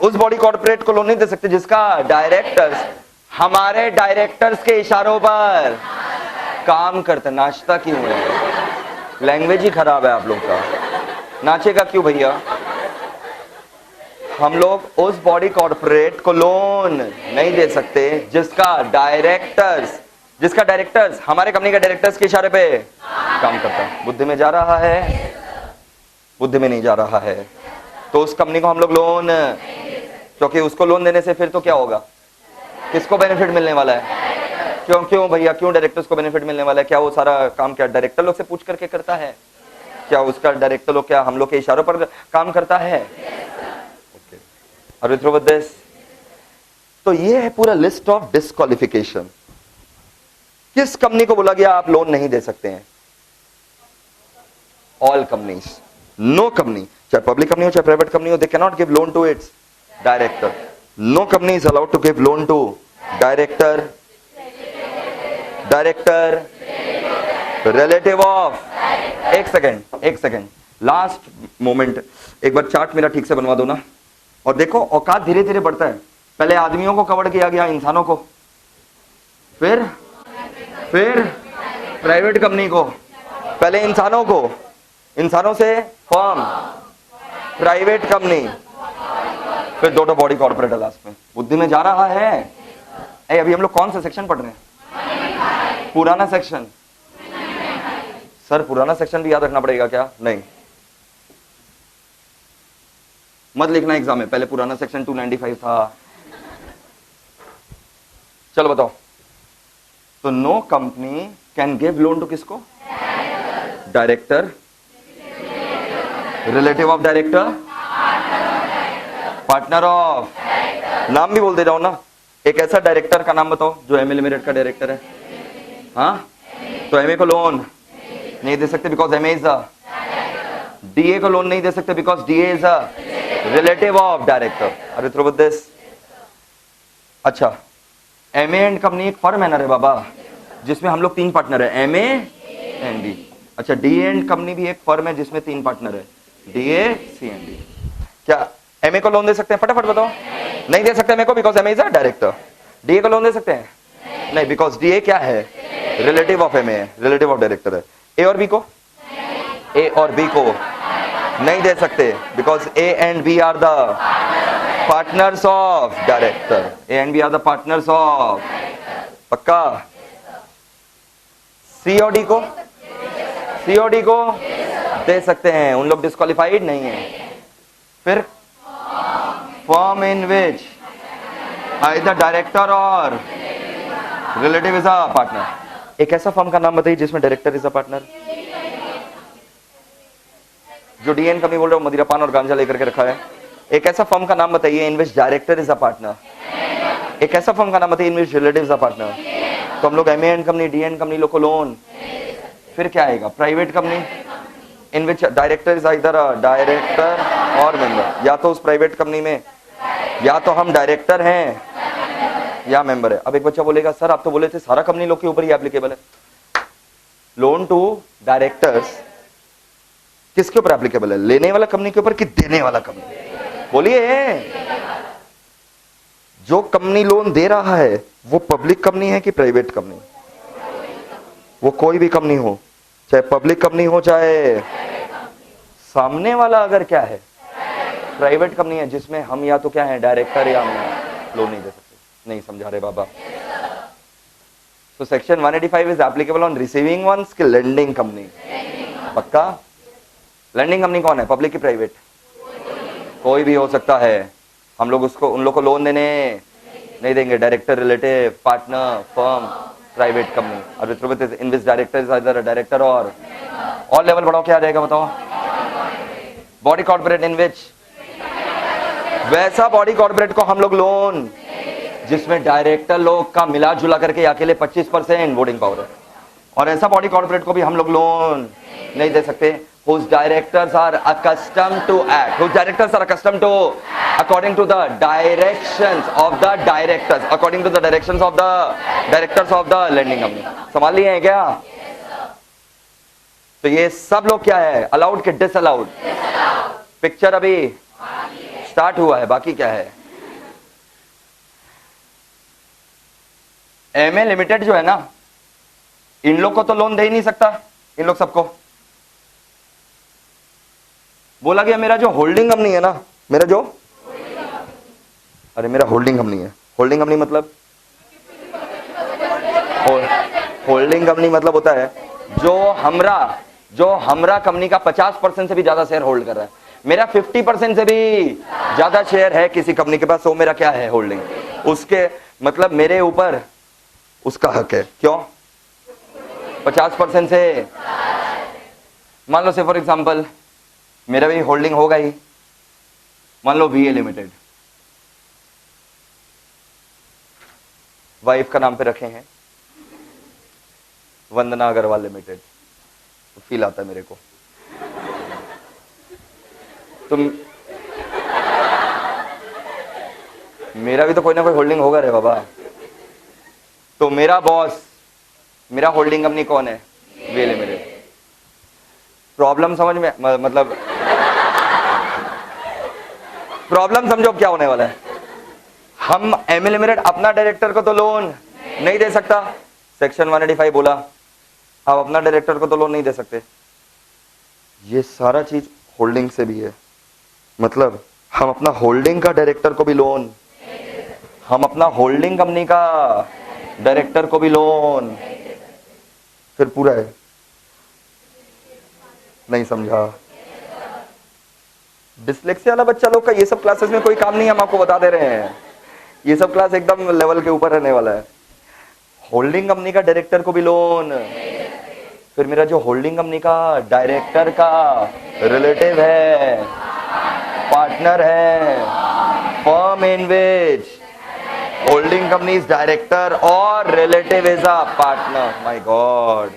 उस बॉडी कॉर्पोरेट को लोन नहीं दे सकते जिसका डायरेक्टर्स हमारे डायरेक्टर्स के इशारों पर काम करते। नाचता क्यों है? लैंग्वेज ही खराब है आप लोग का। नाचेगा क्यों भैया? हम लोग उस बॉडी कॉर्पोरेट को लोन नहीं दे सकते जिसका डायरेक्टर्स हमारे कंपनी के डायरेक्टर्स के इशारे पे काम करता है। बुद्धि में जा रहा है? बुद्धि में नहीं जा रहा है। तो उस कंपनी को हम लोग लोन, क्योंकि उसको लोन देने से फिर तो क्या होगा, किसको बेनिफिट मिलने वाला है? क्यों भैया, क्यों डायरेक्टर्स को बेनिफिट मिलने वाला है? क्या वो सारा काम क्या डायरेक्टर लोग से पूछ करके करता है? क्या उसका डायरेक्टर लोग क्या हम लोग के इशारों पर काम करता है? Are you through with this? तो ये है पूरा लिस्ट ऑफ डिस्क्वालिफिकेशन। किस कंपनी को बोला गया आप लोन नहीं दे सकते हैं? ऑल कंपनीज, नो कंपनी, चाहे पब्लिक कंपनी हो चाहे प्राइवेट कंपनी हो, they can not give loan to its director. No company is allowed to give loan to director, relative of. एक सेकेंड, लास्ट मोमेंट, एक बार चार्ट मेरा ठीक से बनवा दो ना। और देखो औकात धीरे धीरे बढ़ता है। पहले आदमियों को कवर किया गया, इंसानों को, फिर प्राइवेट कंपनी को, पहले इंसानों को, इंसानों से फर्म, प्राइवेट कंपनी, फिर दो बॉडी कॉर्पोरेट लास्ट में। बुद्धि में जा रहा है? अभी हम लोग कौन सा सेक्शन पढ़ रहे हैं? पुराना सेक्शन। सर पुराना सेक्शन भी याद रखना पड़ेगा क्या? नहीं, मत लिखना एग्जाम में, पहले पुराना सेक्शन 295 था। चलो बताओ। तो no company can give loan to किसको? Director, relative of director, partner of. नाम भी बोलते जाओ ना। एक ऐसा डायरेक्टर का नाम बताओ जो एमए लिमिटेड का डायरेक्टर है। हाँ, तो एमए को लोन नहीं दे सकते because MA is a. DA को लोन नहीं दे सकते because DA is a relative of director. अरे थ्रू विद दिस। अच्छा, एमए एंड कंपनी एक फर्म है ना रे बाबा, जिसमें हम लोग 3 पार्टनर है, एमए एंड डी। अच्छा, डीए एंड कंपनी भी एक फर्म है जिसमें 3 पार्टनर है, डीए, सी एंड डी। क्या एमए को लोन दे सकते हैं? फटाफट बताओ। नहीं दे सकते एमए को because MA is a director. DA को लोन दे सकते हैं? नहीं, बिकॉज डीए क्या है? Relative of MA, relative of director है। ए और बी को? ए और बी को नहीं दे सकते because A and B are the partners of director. A and B are the partners of. पक्का? सी और डी को? सी और डी को दे सकते हैं, उन लोग डिस्क्वालिफाइड नहीं है। फिर firm in which either director or relative is a partner. एक ऐसा फर्म का नाम बताइए जिसमें डायरेक्टर इज अ पार्टनर। जो डीएन कंपनी बोल रहे हो मदिरा पान और गांजा लेकर के रखा है। एक ऐसा फर्म का नाम बताइए in which director is a partner. एक ऐसा फर्म का नाम बताइए in which relative is a partner. तो हम लोग MA and company, DN company लोग को लोन। फिर क्या आएगा? Private company in which director is either a director or member. या तो उस प्राइवेट कंपनी में या तो हम डायरेक्टर हैं या मेंबर है। अब एक बच्चा बोलेगा सर आप तो बोले थे सारा कंपनी लोग के ऊपर ही एप्लीकेबल है। लोन टू डायरेक्टर्स किसके ऊपर एप्लीकेबल है? लेने वाला कंपनी के ऊपर कि देने वाला कंपनी? बोलिए। जो कंपनी लोन दे रहा है वो पब्लिक कंपनी है कि प्राइवेट कंपनी? वो कोई भी कंपनी हो, चाहे पब्लिक कंपनी हो चाहे सामने वाला अगर क्या है प्राइवेट कंपनी है, जिसमें हम या तो क्या है डायरेक्टर या लोन नहीं दे सकते। नहीं समझा रहे बाबा? तो section 185 is applicable on receiving ones की लेंडिंग कंपनी। पक्का? लेंडिंग कंपनी कौन है? पब्लिक की प्राइवेट? कोई भी हो सकता है। हम लोग उसको उन लोग को लोन देने नहीं देंगे। Director, relative, partner, firm, private company. और in which director is either director or level बढ़ाओ क्या आ जाएगा बताओ? बॉडी कॉर्पोरेट इन विच, वैसा बॉडी कॉर्पोरेट को हम लोग लोन जिसमें डायरेक्टर लोग का मिला जुला करके अकेले 25% वोटिंग पावर है। और ऐसा बॉडी कॉर्पोरेट को भी हम लोग लोन नहीं दे सकते whose directors are accustomed to act, whose directors are accustomed to according to the directions of the directors, according to the directions of the directors of the lending company। समझ लिए हैं क्या? तो ये सब लोग क्या है? अलाउड के डिसअलाउड? पिक्चर अभी स्टार्ट हुआ है, बाकी क्या है? एमए लिमिटेड जो है ना, इन लोग को तो लोन दे ही नहीं सकता। इन लोग सबको बोला गया मेरा जो होल्डिंग कंपनी है ना, मेरा जो अरे मेरा होल्डिंग कंपनी है। होल्डिंग कंपनी मतलब, होल्डिंग कंपनी मतलब होता है जो हमरा कंपनी का 50% से भी ज्यादा शेयर होल्ड कर रहा है। मेरा 50% से भी ज्यादा शेयर है किसी कंपनी के पास, वो मेरा क्या है? होल्डिंग। उसके मतलब मेरे ऊपर उसका हक है। क्यों? 50% से। मान लो से फॉर एग्जांपल मेरा भी होल्डिंग होगा ही, मान लो वीए लिमिटेड, वाइफ का नाम पे रखे हैं वंदना अग्रवाल लिमिटेड, तो फील आता है मेरे को। तुम मेरा भी तो कोई ना कोई होल्डिंग होगा रे बाबा। तो मेरा बॉस, मेरा होल्डिंग कंपनी कौन है? वे लिमिटेड। प्रॉब्लम समझ में मतलब प्रॉब्लम समझो क्या होने वाला है। हम एमए लिमिटेड अपना डायरेक्टर को तो लोन नहीं दे सकता, सेक्शन 185 बोला आप अपना डायरेक्टर को तो लोन नहीं दे सकते। ये सारा चीज होल्डिंग से भी है, मतलब हम अपना होल्डिंग का डायरेक्टर को भी लोन, हम अपना होल्डिंग कंपनी का डायरेक्टर को भी लोन, फिर पूरा है। नहीं समझा? डिसलेक्सिया वाला बच्चा लोग का ये सब क्लासेस में कोई काम नहीं, हम आपको बता दे रहे हैं। ये सब क्लास एकदम लेवल के ऊपर रहने वाला है। होल्डिंग कंपनी का डायरेक्टर को भी लोन, फिर मेरा जो होल्डिंग कंपनी का डायरेक्टर का रिलेटिव है, पार्टनर है, firm in which holding companies director or relative is a partner. My God,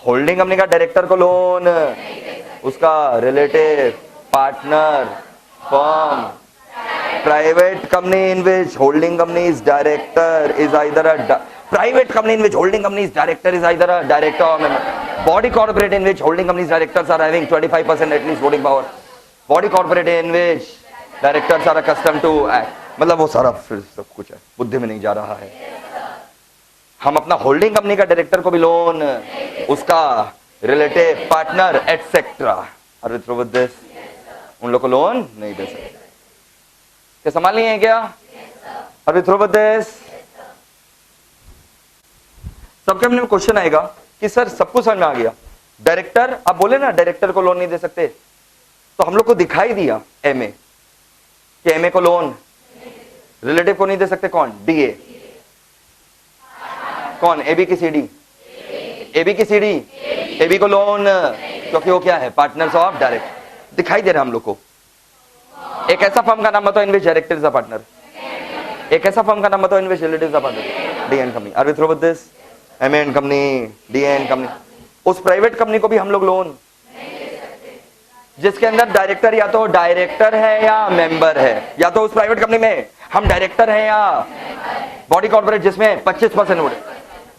holding company का डायरेक्टर को लोन, उसका relative, partner, firm, private company in which holding company's director is either a private company in which holding company's director is either a director or member, body corporate in which holding company's directors are having 25% at least voting power, body corporate in which directors are accustomed to act, मतलब वो सारा फिर सब कुछ है, बुद्धि में नहीं जा रहा है। हम अपना होल्डिंग कंपनी का डायरेक्टर को भी लोन, उसका relative, partner etcetera, are we through with this, उन लोग को लोन नहीं दे सकते। क्या संभाल नहीं है क्या? अभी थ्रो विद दिस। सबके अपने में क्वेश्चन आएगा कि सर सब कुछ समझ में आ गया, डायरेक्टर आप बोले ना डायरेक्टर को लोन नहीं दे सकते, तो हम लोग को दिखाई दिया एमए कि एमए को लोन, रिलेटिव को नहीं दे सकते कौन? डीए। कौन? एबी की सीडी, एबी की सीडी, एबी को लोन क्योंकि वो क्या है? Partners of direct. दिखाई दे रहा है हम लोग को। एक ऐसा फर्म का नाम बताओ in which director is a partner, एक ऐसा फर्म का नाम बताओ in which relative is a partner. DN company, are we through with this? MN company, DN company. उस प्राइवेट कंपनी को भी हम लोग लोन, जिसके अंदर डायरेक्टर या तो डायरेक्टर है या मेंबर है, या तो उस प्राइवेट कंपनी में हम डायरेक्टर हैं या बॉडी कॉर्पोरेट जिसमें 25% वोट।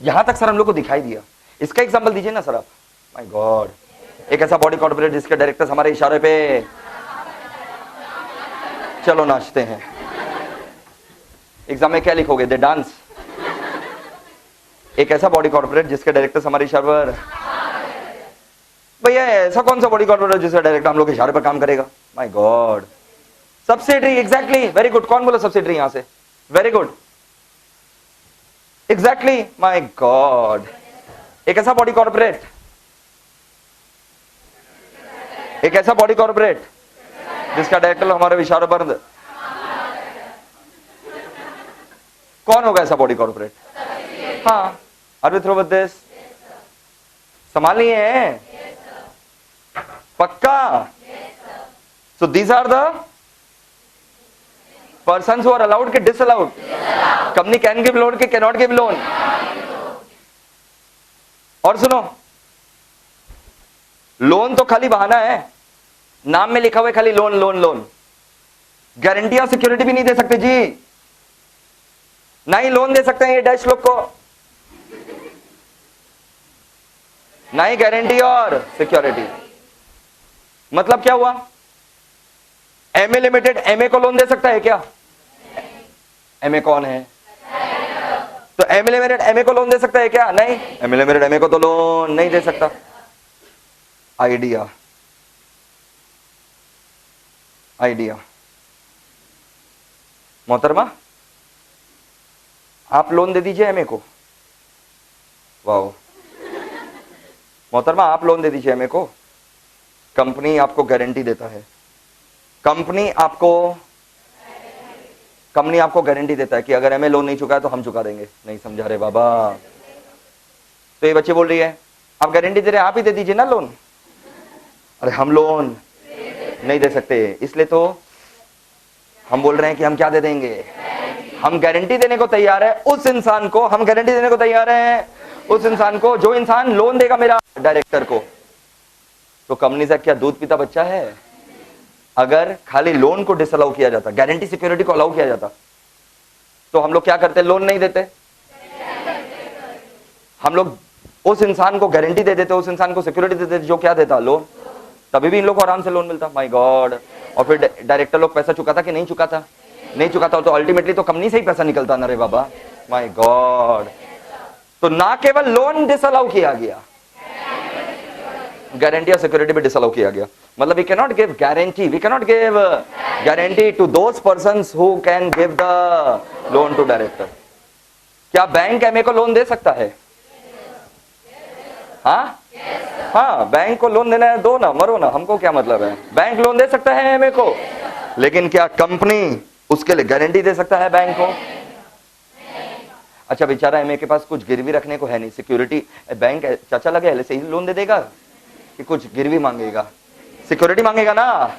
यहां तक सर हम लोग को दिखाई दिया। इसका एग्जांपल दीजिए ना सर आप। माय गॉड, एक ऐसा बॉडी कॉर्पोरेट जिसके डायरेक्टर्स हमारे इशारे पे चलो नाचते हैं। एग्जाम में क्या लिखोगे? दे डांस। एक ऐसा बॉडी कॉर्पोरेट जिसके डायरेक्टर्स हमारे इशारे पर, भैया ऐसा कौन सा बॉडी कॉर्पोरेट जिसका डायरेक्टर हम लोग के इशारे पर काम करेगा? My God, subsidiary. Exactly, very good. कौन बोला सब्सिडरी यहां से? Very good, exactly. My God, एक ऐसा बॉडी कॉर्पोरेट, एक ऐसा बॉडी कॉर्पोरेट जिसका डायरेक्टर हमारे इशारों पर, कौन होगा ऐसा बॉडी कॉर्पोरेट? हाँ, are we through with this? संभाल लिए हैं? पक्का? So these are the persons who are allowed के disallowed? Company can give loan के कैन नॉट गिव लोन? और सुनो, लोन तो खाली बहाना है, नाम में लिखा हुआ है खाली लोन लोन लोन। गारंटी और सिक्योरिटी भी नहीं दे सकते जी, ना ही लोन दे सकते हैं ये डैश लोग को, ना ही गारंटी और सिक्योरिटी। मतलब क्या हुआ? एमए लिमिटेड एमए को लोन दे सकता है क्या? एमए कौन है? तो एमए लिमिटेड एमए को लोन दे सकता है क्या? नहीं, एमए लिमिटेड एमए को तो लोन नहीं दे सकता। आइडिया, आइडिया मोहतरमा आप लोन दे दीजिए एमए को। वाह। मोहतरमा आप लोन दे दीजिए एमए को, कंपनी आपको गारंटी देता है, कंपनी आपको गारंटी देता है कि अगर एमए लोन नहीं चुका है तो हम चुका देंगे। नहीं समझा रहे बाबा। तो ये बच्चे बोल रही है आप गारंटी दे रहे हैं, आप ही दे दीजिए ना लोन। अरे हम लोन नहीं दे सकते, इसलिए तो हम बोल रहे हैं कि हम क्या दे देंगे, हम गारंटी देने को तैयार है उस इंसान को, हम गारंटी देने को तैयार है उस इंसान को जो इंसान लोन देगा मेरा डायरेक्टर को। तो कंपनी से क्या दूध पीता बच्चा है? अगर खाली लोन को डिसअलाउ किया जाता, गारंटी सिक्योरिटी को अलाउ किया जाता, तो हम लोग क्या करते? लोन नहीं देते, हम लोग उस इंसान को गारंटी दे देते, उस इंसान को सिक्योरिटी दे देते जो क्या देता? लोन। तभी भी इन लोग को आराम से लोन मिलता। My God. और फिर डायरेक्टर लोग पैसा चुकाता कि नहीं चुकाता? नहीं चुकाता तो अल्टीमेटली तो कंपनी से ही पैसा निकलता ना रे बाबा। My God. तो ना केवल लोन डिसअलाउ किया गया, गारंटी और सिक्योरिटी भी डिसअलाउ किया गया। मतलब we can not give guarantee, we can not give guarantee to those persons who can give the loan to director. क्या बैंक एमए को लोन दे सकता है? हाँ हाँ, बैंक को लोन देना है, दो ना, मरो ना, हमको क्या मतलब है। बैंक लोन दे सकता है एमए को, लेकिन क्या कंपनी उसके लिए गारंटी दे सकता है बैंक को? अच्छा बेचारा एमए के पास कुछ गिरवी रखने को है नहीं, सिक्योरिटी। बैंक चाचा लगे एलआईसी लोन दे देगा कि कुछ गिरवी मांगेगा, सिक्योरिटी मांगेगा ना।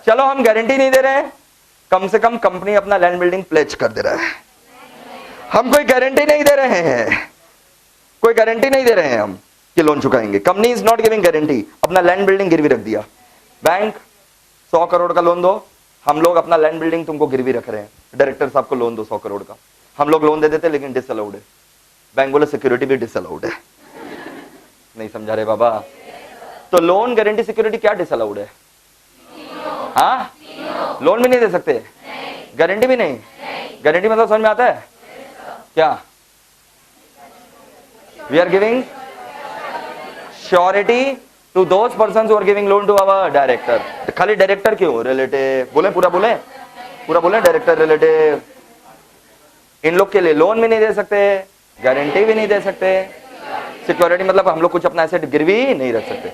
चलो हम गारंटी नहीं दे रहे हैं, कम से कम कंपनी अपना लैंड बिल्डिंग प्लेज कर दे रहा है। हम कोई गारंटी नहीं दे रहे हैं, कोई गारंटी नहीं दे रहे हैं हम कि लोन चुकाएंगे। Company is not giving guarantee, अपना लैंड बिल्डिंग गिरवी रख दिया। बैंक 100 करोड़ का लोन दो, हम लोग अपना लैंड बिल्डिंग तुमको गिरवी रख रहे हैं, डायरेक्टर साहब को लोन दो 100 करोड़ का। हम लोग लोन दे देते लेकिन डिसअलाउड है। बैंक बोले सिक्योरिटी भी डिसअलाउड है। नहीं समझा रहे बाबा। तो लोन गारंटी सिक्योरिटी क्या डिसअलाउड है? हाँ, लोन भी नहीं दे सकते, गारंटी भी नहीं। गारंटी मतलब समझ में आता है क्या? We are giving surety to those persons who are giving loan to our director. खाली डायरेक्टर क्यों? रिलेटिव बोले, पूरा बोले डायरेक्टर रिलेटिव। इन लोग के लिए लोन भी नहीं दे सकते, गारंटी भी नहीं दे सकते, सिक्योरिटी मतलब हम लोग कुछ अपना एसेट गिरवी नहीं रख सकते।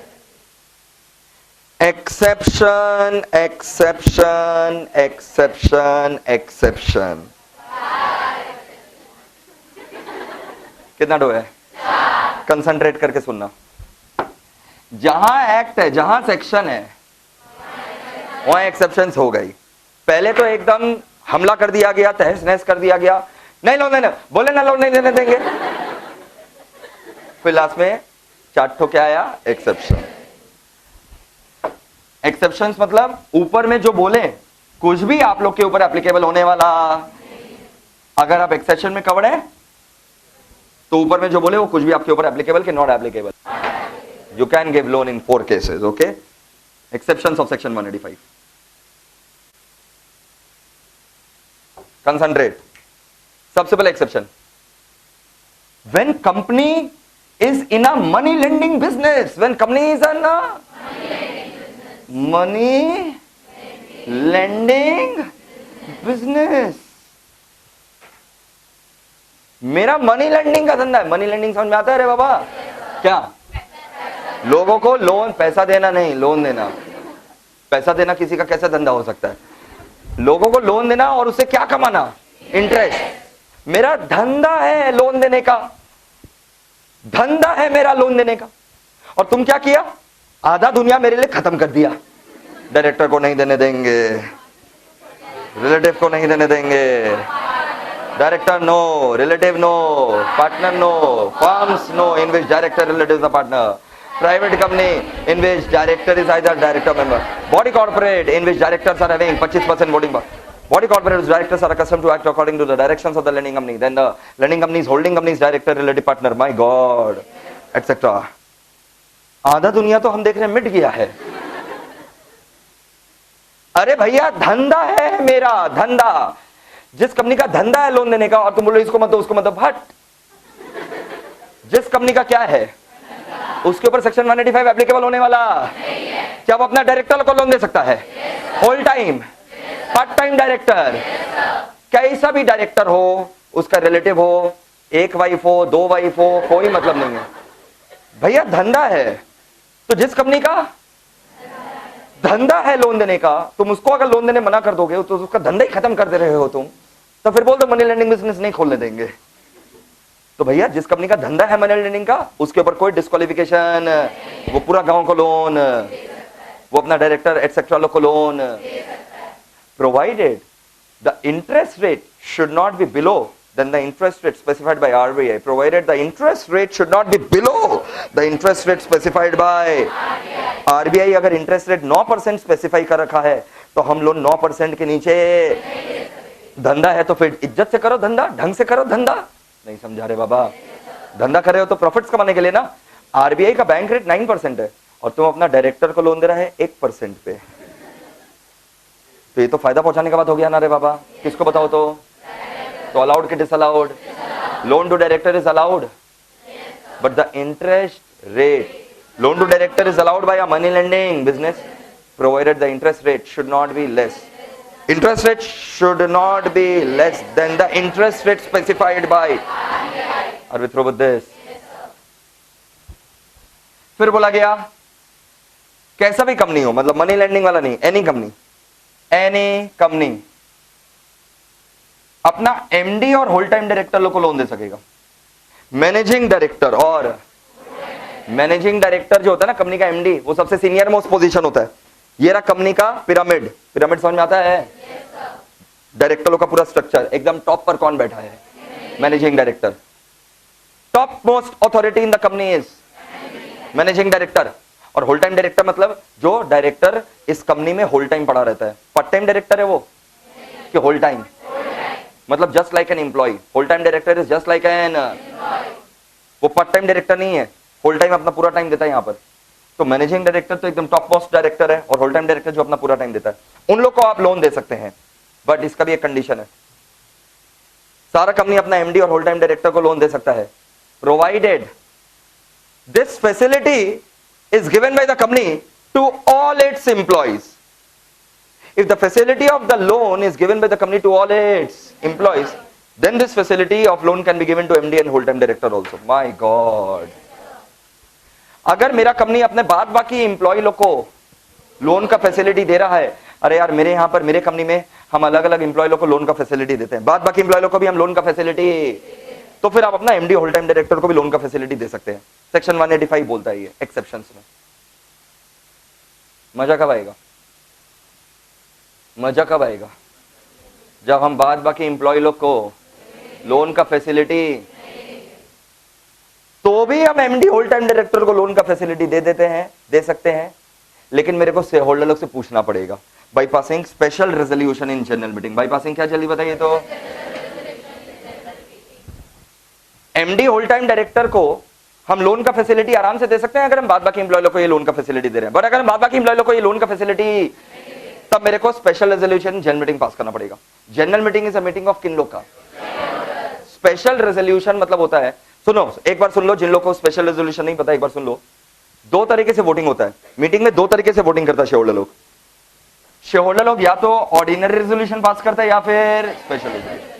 Exception exception exception exception. कितना डो है? कंसंट्रेट करके सुनना। जहां एक्ट है, जहां सेक्शन है, वहां एक्सेप्शंस हो गई। पहले तो एकदम हमला कर दिया गया, तहस नहस कर दिया गया, नहीं लोन देना, बोले ना लोन नहीं देने देंगे। फिर लास्ट में 4 ठो क्या आया? एक्सेप्शन। एक्सेप्शंस मतलब ऊपर में जो बोले कुछ भी आप लोग के ऊपर एप्लीकेबल होने वाला। अगर आप एक्सेप्शन में कवर्ड है तो ऊपर में जो बोले वो कुछ भी आपके ऊपर एप्लीकेबल के not applicable. You can give loan in 4 cases. Okay, exceptions of section 185। Concentrate. सबसे पहले exception, when company is in a money lending business, when company is in a money lending business. मेरा money lending का धंधा है। Money lending समझ में आता है रे बाबा? क्या? लोगों को लोन, पैसा देना नहीं, लोन देना। पैसा देना किसी का कैसा धंधा हो सकता है? लोगों को लोन देना और उससे क्या कमाना? इंटरेस्ट। मेरा धंधा है लोन देने का, धंधा है मेरा लोन देने का। और तुम क्या किया? आधा दुनिया मेरे लिए खत्म कर दिया। डायरेक्टर को नहीं देने देंगे, रिलेटिव को नहीं देने देंगे, director no, relative no, partner no, firms no in which director relative is the partner, private company in which director is either director member, body corporate in which directors are having 25% voting power. Body corporate directors are accustomed to act according to the directions of the lending company. Then the lending company is holding company's director, relative partner. My God, etc. आधा दुनिया तो हम देख रहे हैं मिट गया है। अरे भैया धंधा है मेरा, धंधा। जिस कंपनी का धंधा है लोन देने का और तुम बोलो इसको मत दो उसको मत दो, हट। जिस कंपनी का क्या है उसके ऊपर सेक्शन 185 एप्लीकेबल होने वाला नहीं है। क्या वो अपना डायरेक्टर को लोन दे सकता है? Whole time, part time director, कैसा भी डायरेक्टर हो, उसका रिलेटिव हो, एक वाइफ हो, दो वाइफ हो, कोई मतलब नहीं है भैया, धंधा है। तो जिस कंपनी का धंधा है लोन देने का, तुम उसको अगर लोन देने मना कर दोगे तो उसका धंधा ही खत्म कर दे रहे हो तुम, तो फिर बोल दो मनी लेंडिंग बिजनेस नहीं खोलने देंगे। तो भैया जिस कंपनी का धंधा है मनी लेंडिंग का, उसके ऊपर कोई डिस्क्वालिफिकेशन, वो पूरा गांव को लोन, वो अपना डायरेक्टर एटसेट्रा लोग को loan, provided the interest rate should not be below than the interest rate specified by RBI, provided the interest rate should not be below the interest rate specified by RBI। अगर interest rate 9% specify कर रखा है तो हम loan 9% के नीचे, धंधा है तो फिर इज्जत से करो धंधा, ढंग से करो धंधा। नहीं समझा रहे बाबा, धंधा कर रहे हो तो प्रॉफिट्स कमाने के लिए ना। आरबीआई का बैंक रेट 9% है और तुम अपना डायरेक्टर को लोन दे रहा है 1% पे, तो ये तो फायदा पहुंचाने का बात हो गया ना रे बाबा। किसको बताओ तो अलाउड कि disallowed? Loan to director is allowed, but the interest rate, loan to director is allowed by a money lending business provided the interest rate should not be less, interest rate should not be less than the interest rate specified by, are we through with this? फिर बोला गया कैसा भी company हो, मतलब money lending वाला नहीं, any company अपना एमडी और होल टाइम डायरेक्टर लोग को लोन दे सकेगा। मैनेजिंग डायरेक्टर, और मैनेजिंग डायरेक्टर जो होता है ना कंपनी का एमडी, वो सबसे सीनियर मोस्ट पोजीशन होता है। ये रहा कंपनी का पिरामिड, पिरामिड समझ में आता है? डायरेक्टरों का पूरा स्ट्रक्चर, एकदम टॉप पर कौन बैठा है? Managing director. Top most authority in the company is managing director. और होल टाइम डायरेक्टर मतलब जो डायरेक्टर इस कंपनी में होल टाइम पड़ा रहता है। पार्ट टाइम डायरेक्टर है वो कि होल टाइम? मतलब just like an employ, whole time director is just like an, वो पार्ट टाइम डायरेक्टर नहीं है, होल टाइम अपना पूरा टाइम देता है यहाँ पर। तो मैनेजिंग डायरेक्टर तो एकदम टॉप मोस्ट डायरेक्टर है, और होल टाइम डायरेक्टर जो अपना पूरा टाइम देता है, उन लोग को आप लोन दे सकते हैं। बट इसका भी एक कंडीशन है, सारा कंपनी अपना एमडी और होल टाइम डायरेक्टर को लोन दे सकता है, provided this facility is given by the company to all its employees. If the facility of the loan is given by the company to all its employees, then this facility of loan can be given to MD and whole-time director also. My God! अगर मेरा company अपने बाद बाकी employ लोग को loan का facility दे रहा है, अरे यार मेरे यहाँ पर मेरे कंपनी में हम अलग अलग एम्प्लॉय लोग को लोन का फैसिलिटी देते हैं, बाद बाकी एम्प्लॉय लोग को भी हम लोन का फैसिलिटी, तो फिर आप अपना एमडी होल टाइम डायरेक्टर को भी लोन का फैसिलिटी दे सकते हैं। सेक्शन 185 बोलता है ये एक्सेप्शंस में। मजा कब आएगा? मजा कब आएगा? जब हम बाद बाकी एम्प्लॉय लोग को लोन का फैसिलिटी, तो भी हम एमडी होल टाइम डायरेक्टर को लोन का फैसिलिटी दे देते हैं, दे सकते हैं, लेकिन मेरे को शेयर होल्डर लोग से पूछना पड़ेगा, bypassing special resolution in general meeting. Bypassing क्या चली बताइए? तो एमडी होल टाइम डायरेक्टर को हम लोन का फैसिलिटी आराम से दे सकते हैं अगर हम बाद बाकी एम्प्लॉय लोग को ये लोन का फैसिलिटी दे रहे हैं, बट अगर हम बाद बाकी एम्प्लॉय लोग को ये लोन का फैसिलिटी, तब मेरे को स्पेशल रेजोल्यूशन जनरल मीटिंग पास करना पड़ेगा। General meeting is a meeting of kin लोग का? स्पेशल रेजोल्यूशन मतलब होता है, सुनो एक बार सुन लो, जिन लोग को स्पेशल रेजोल्यूशन नहीं पता एक बार सुन लो। दो तरीके से वोटिंग होता है मीटिंग में, दो तरीके से वोटिंग करता है शेयर होल्डर लोग। शेयर होल्डर लोग या तो ऑर्डिनरी रेजोल्यूशन पास करता है या फिर स्पेशल रेजोल्यूशन।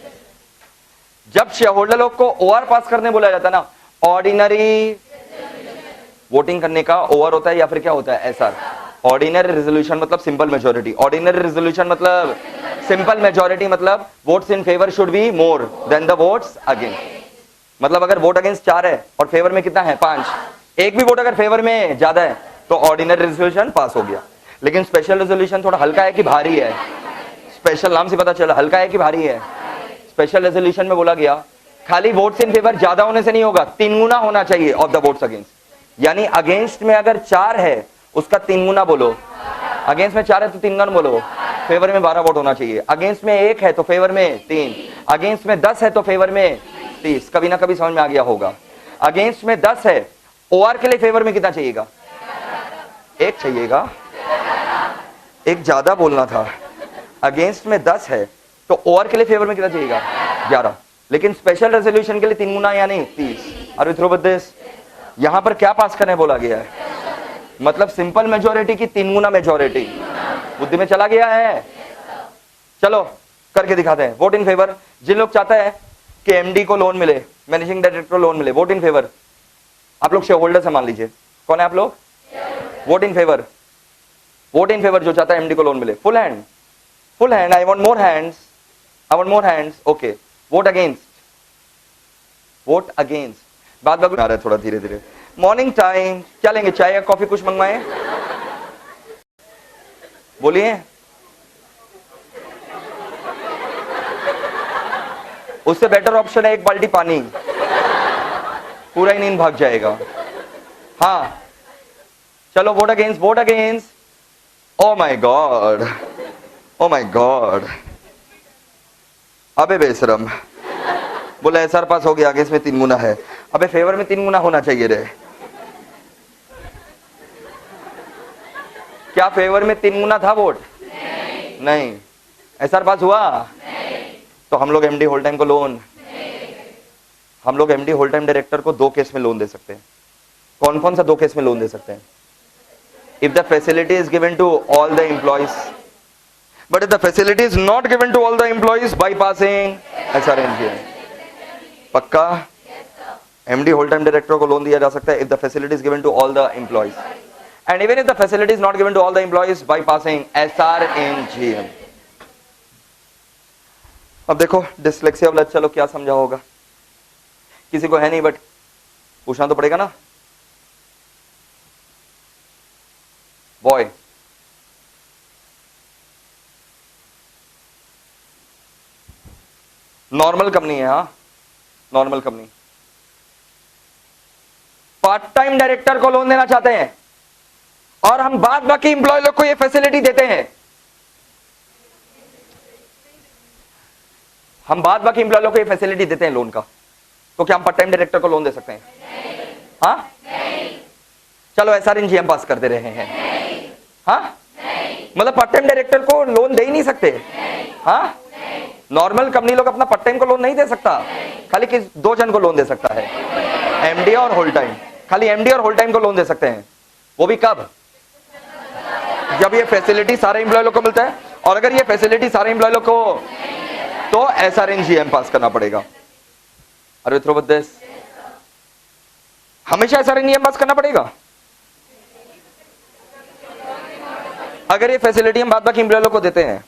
जब शेयर होल्डर लोग को ओआर पास करने बोला जाता है ना, ऑर्डिनरी वोटिंग करने का ओआर होता है या फिर क्या होता है? एसआर। ऑर्डिनरी रेजोल्यूशन मतलब सिंपल मेजोरिटी, ऑर्डिनरी रेजोल्यूशन मतलब सिंपल मेजोरिटी, मतलब votes in favour should be more than the votes against. मतलब अगर वोट अगेंस्ट 4 है और फेवर में कितना है? 5, एक भी वोट अगर फेवर में ज्यादा है तो ऑर्डिनरी रेजोल्यूशन पास हो गया। लेकिन स्पेशल रेजोल्यूशन थोड़ा हल्का है कि भारी है? स्पेशल नाम से पता चला हल्का है कि भारी है। स्पेशल रेजोल्यूशन में बोला गया खाली वोट्स इन फेवर ज्यादा होने से नहीं होगा, 3 गुना होना चाहिए ऑफ द वोट्स अगेंस्ट। यानी अगेंस्ट में अगर 4 है उसका 3 गुना बोलो, अगेंस्ट में 4 है तो 3 गुना बोलो, फेवर में 12 वोट होना चाहिए। अगेंस्ट में 1 है तो फेवर में 3, अगेंस्ट में 10 है तो फेवर में 30। कभी ना कभी समझ में आ गया होगा। अगेंस्ट में 10 है, ओआर के लिए फेवर में कितना चाहिएगा? 1 चाहिएगा, 1 ज्यादा बोलना था। अगेंस्ट में 10 है तो ओआर के लिए फेवर में कितना चाहिएगा? 11। लेकिन स्पेशल रेजोल्यूशन के लिए 3 गुना यानी 30। Are we through with this? यहां पर क्या पास करने बोला गया है? मतलब सिंपल मेजोरिटी की 3 गुना मेजोरिटी। बुद्धि में चला गया है? चलो करके दिखाते हैं। वोट इन फेवर, जिन लोग चाहते हैं कि एमडी को लोन मिले, मैनेजिंग डायरेक्टर को लोन मिले, वोट इन फेवर। आप लोग शेयर होल्डर से मान लीजिए, कौन है आप लोग? Vote in favour, vote in favour जो चाहता है एमडी को लोन मिले, full hand, full hand. I want more hands, I want more hands. Okay, vote against, vote against. बात बात आ रहा है थोड़ा धीरे धीरे। मॉर्निंग टाइम क्या लेंगे, चाय या कॉफी, कुछ मंगवाएं? बोलिए। उससे बेटर ऑप्शन है एक बाल्टी पानी, पूरा ही नींद भाग जाएगा। हाँ चलो, vote against, vote against. Oh my God, oh my God, अबे बेशरम, बोला एसआर पास हो गया, आगे इसमें 3 गुना है। अबे फेवर में 3 गुना होना चाहिए रे। क्या फेवर में 3 गुना था वोट? नहीं। एसआर पास हुआ? नहीं। तो हम लोग एमडी होल टाइम को लोन, हम लोग एमडी होल टाइम डायरेक्टर को 2 केस में लोन दे सकते हैं। कौन कौन सा 2 केस में लोन दे सकते हैं? If the facility is given to all the employees, but if the facility is not given to all the employees, bypassing SRNGM. पक्का? एमडी होल टाइम डायरेक्टर को लोन दिया जा सकता है if the facility is given to all the employees, and even if the facility is not given to all the employees, bypassing SRNGM. अब देखो dyslexia वाला, चलो क्या समझा होगा, किसी को है नहीं बट पूछना तो पड़ेगा ना। बॉय, नॉर्मल कंपनी है, हाँ normal company, part time director को लोन देना चाहते हैं और हम बाद बाकी इंप्लॉय लोग को ये फैसिलिटी देते हैं। हम बाद बाकी इंप्लॉय लोग को ये फैसिलिटी देते हैं लोन का, तो क्या हम पार्ट टाइम डायरेक्टर को लोन दे सकते हैं? हाँ? चलो एसआरएनजीएम पास कर दे रहे हैं। हाँ? मतलब पार्ट टाइम डायरेक्टर को लोन दे ही नहीं सकते? हाँ? नॉर्मल कंपनी लोग अपना पार्ट टाइम को लोन नहीं दे सकता, खाली किस 2 जन को लोन दे सकता है, एमडी और होल टाइम। खाली एमडी और होल टाइम को लोन दे सकते हैं, वो भी कब? जब ये फैसिलिटी सारे एम्प्लॉय लोग को मिलता है, और अगर ये फैसिलिटी सारे एम्प्लॉय लोग को, तो एसआरएनजीएम पास करना पड़ेगा। अरे थ्रो विद दिस, हमेशा एसआरएनजीएम पास करना पड़ेगा। अगर ये फैसिलिटी हम बाद बाकी एम्प्लॉय लोग को देते हैं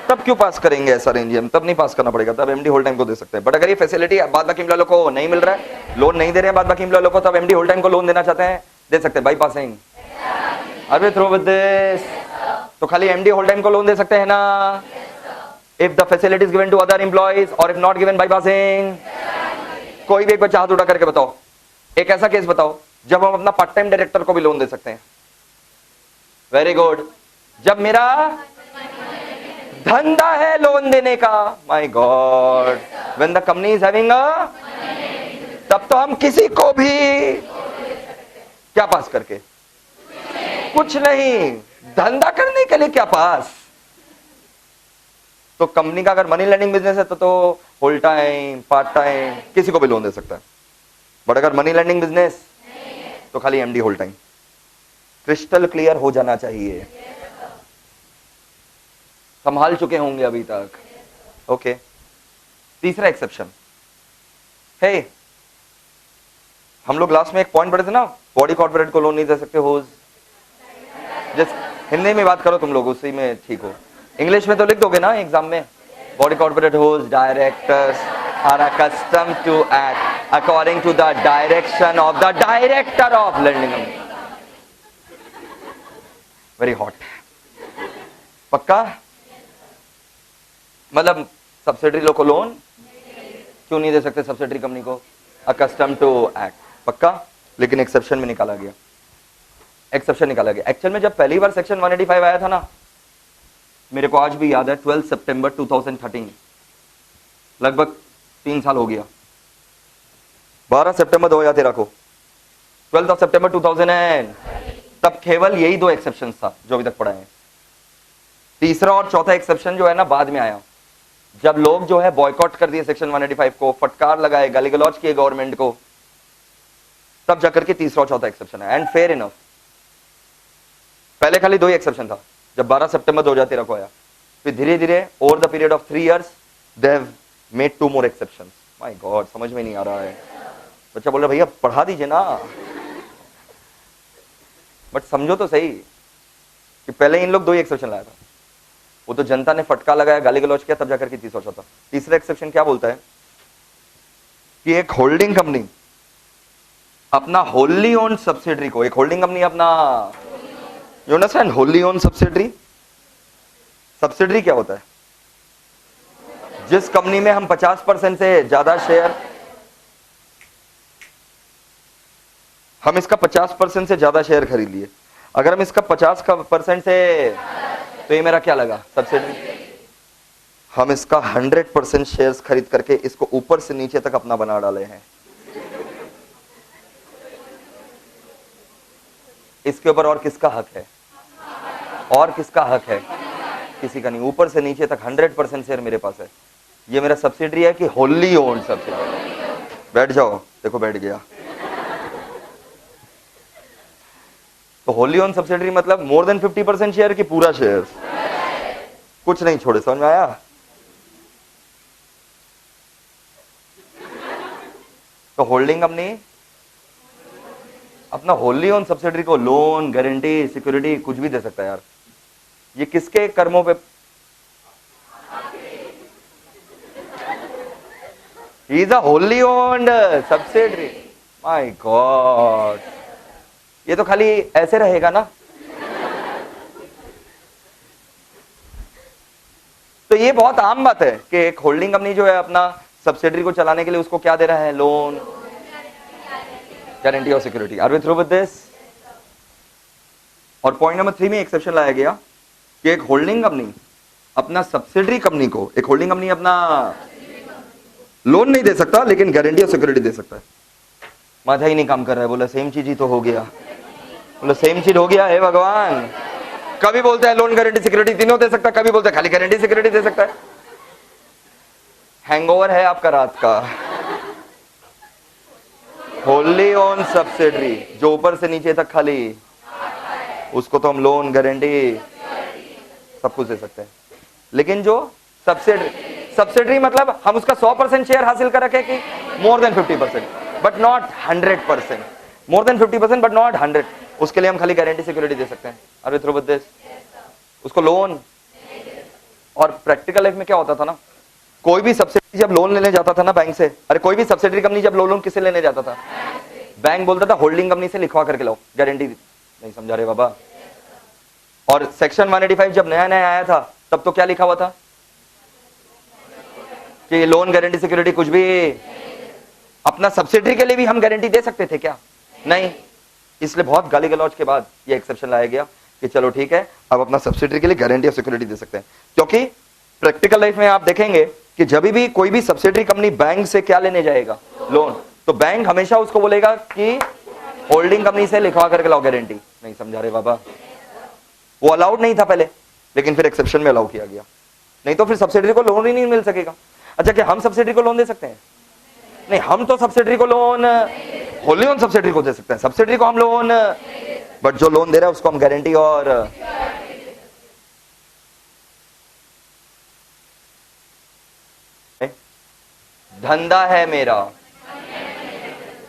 तब क्यों पास करेंगे एसआरएनजीएम? तब नहीं पास करना पड़ेगा, तब एमडी होल टाइम को दे सकते हैं। बट अगर ये फैसिलिटी बाद बाकी एम्प्लॉय लोग को नहीं मिल रहा है, लोन नहीं दे रहे हैं बाद बाकी एम्प्लॉय लोग को, तब एमडी होल टाइम को लोन देना चाहते हैं, दे सकते हैं बाईपासिंग। अरे थ्रो विद दिस, तो खाली एमडी होल टाइम को लोन दे सकते हैं ना? If the facility is given to other employees और इफ नॉट गिवन बाईपासिंग। कोई भी एक बच्चा हाथ उठा करके बताओ, एक ऐसा केस बताओ जब हम अपना पार्ट टाइम डायरेक्टर को भी लोन दे सकते हैं। वेरी गुड, जब मेरा धंधा है लोन देने का। My God, when the company is having a, तब तो हम किसी को भी क्या पास करके, कुछ नहीं, धंधा करने के लिए क्या पास। तो कंपनी का अगर मनी लेंडिंग बिजनेस है तो होल टाइम पार्ट टाइम किसी को भी लोन दे सकता है, बट अगर मनी लेंडिंग बिजनेस तो खाली MD whole time. Crystal clear हो जाना चाहिए, संभाल चुके होंगे अभी तक। ओके, तीसरा एक्सेप्शन है, हम लोग लास्ट में एक पॉइंट पढ़े थे ना, बॉडी कॉर्पोरेट को लोन नहीं दे सकते हो। जिस हिंदी में बात करो तुम लोग, उसी में ठीक हो, इंग्लिश में तो लिख दोगे ना एग्जाम में। Body corporate whose directors are accustomed to act according to the direction of the director of lending company. Very hot, पक्का? मतलब सब्सिडरी लोग को लोन क्यों नहीं दे सकते? सब्सिडरी कंपनी को अकस्टम टू एक्ट, पक्का? लेकिन एक्सेप्शन में निकाला गया, एक्सेप्शन निकाला गया। एक्चुअल में जब पहली बार सेक्शन 185 आया था ना, मेरे को आज भी याद है, 12 सितंबर 2013, लगभग 3 साल हो गया, 12 सितंबर 2013 को, 12 सितंबर 2000, तब केवल यही 2 एक्सेप्शन था जो अभी तक पढ़ा है। तीसरा और चौथा एक्सेप्शन जो है ना बाद में आया, जब लोग जो है बॉयकॉट कर दिए सेक्शन 185 को, फटकार लगाए, गाली गलौज किए गवर्नमेंट को, तब जाकर के तीसरा और चौथा एक्सेप्शन है। एंड फेयर इनफ, पहले खाली 2 ही एक्सेप्शन था जब 12 सितंबर 2013 को आया। फिर धीरे धीरे over the period of 3 years they have made 2 more exceptions. My God, समझ में नहीं आ रहा है. बच्चा बोल रहा भैया पढ़ा दीजिए ना. बट समझो तो सही कि पहले इन लोग 2 ही एक्सेप्शन लाया था. वो तो जनता ने फटका लगाया, गाली गलौज किया, तब जाकर के 30 वर्ष था. तीसरा एक्सेप्शन क्या बोलता है कि एक होल्डिंग कंपनी अपना होली ओन्ड सब्सिडरी को, एक होल्डिंग कंपनी अपना, you understand, wholly owned subsidiary. Subsidiary क्या होता है? जिस कंपनी में हम 50% से ज्यादा शेयर, हम इसका 50% से ज्यादा शेयर खरीद लिए, अगर हम इसका 50% से, तो ये मेरा क्या लगा? सब्सिडरी. हम इसका 100% शेयर्स खरीद करके इसको ऊपर से नीचे तक अपना बना डाले हैं. इसके ऊपर और किसका हक है? और किसका हक है? किसी का नहीं. ऊपर से नीचे तक 100% शेयर मेरे पास है. ये मेरा सब्सिडरी है कि होली ओन्ड सब्सिडरी? बैठ जाओ, देखो बैठ गया. तो होली ओन्ड सब्सिडरी मतलब मोर देन 50% शेयर की पूरा शेयर, कुछ नहीं छोड़े. समझ में आया? तो होल्डिंग कंपनी अपना होली ओन सब्सिडरी को लोन, गारंटी, सिक्योरिटी कुछ भी दे सकता है यार. ये किसके कर्मों पे? ही is a wholly owned subsidiary. My God, ये तो खाली ऐसे रहेगा ना. तो ये बहुत आम बात है कि एक होल्डिंग कंपनी जो है अपना सब्सिडरी को चलाने के लिए उसको क्या दे रहा है? लोन, गारंटी और security. Are we through with this? और पॉइंट नंबर 3 में एक्सेप्शन लाया गया कि एक होल्डिंग कंपनी अपना सब्सिडरी कंपनी को, एक होल्डिंग कंपनी अपना लोन नहीं दे सकता लेकिन गारंटी और सिक्योरिटी दे सकता है. माथा ही नहीं काम कर रहा है. बोला सेम चीज ही तो हो गया. बोला सेम चीज हो गया है भगवान. कभी बोलते हैं लोन, गारंटी, सिक्योरिटी तीनों दे सकता है, कभी बोलते हैं खाली गारंटी सिक्योरिटी दे सकता है. हैंगओवर है आपका रात का. होली ओन सब्सिडरी जो ऊपर से नीचे तक खाली, उसको तो हम लोन, गारंटी सब कुछ दे सकते हैं. लेकिन जो सब्सिडरी मतलब हम उसका 100% शेयर हासिल कर रखे कि more than 50%, but not 100%. More than 50% but not 100. उसके लिए हम खाली गारंटी सिक्योरिटी दे सकते हैं. Are we through with this? उसको लोन. और प्रैक्टिकल लाइफ में क्या होता था ना, कोई भी सब्सिडी जब लोन लेने जाता था ना बैंक से, अरे कोई भी सब्सिडरी कंपनी जब लोन किससे लेने जाता था? बैंक बोलता था होल्डिंग कंपनी से लिखवा करके लाओ, गारंटी. नहीं समझा रहे बाबा? और सेक्शन 185 जब नया नया आया था तब तो क्या लिखा हुआ था कि लोन, गारंटी, सिक्योरिटी कुछ भी. अपना सब्सिडरी के लिए भी हम गारंटी दे सकते थे क्या? नहीं. इसलिए बहुत गाली गलौज के बाद ये एक्सेप्शन लाया गया कि चलो ठीक है, अब अपना सब्सिडरी के लिए गारंटी और सिक्योरिटी दे सकते हैं. क्योंकि प्रैक्टिकल लाइफ में आप देखेंगे कि जब भी कोई भी सब्सिडरी कंपनी बैंक से क्या लेने जाएगा? लोन. तो बैंक हमेशा उसको बोलेगा कि होल्डिंग कंपनी से लिखवा करके लाओ गारंटी. नहीं समझा रहे बाबा? वो अलाउड नहीं था पहले, लेकिन फिर एक्सेप्शन में अलाउ किया गया. नहीं तो फिर सब्सिडरी को लोन ही नहीं मिल सकेगा. अच्छा, क्या हम सब्सिडरी को लोन दे सकते हैं? नहीं, हम तो सब्सिडरी को लोन, होली ओन सब्सिडरी को दे सकते हैं, सब्सिडरी को हम लोन, बट जो लोन दे रहा है उसको हम गारंटी और धंधा है मेरा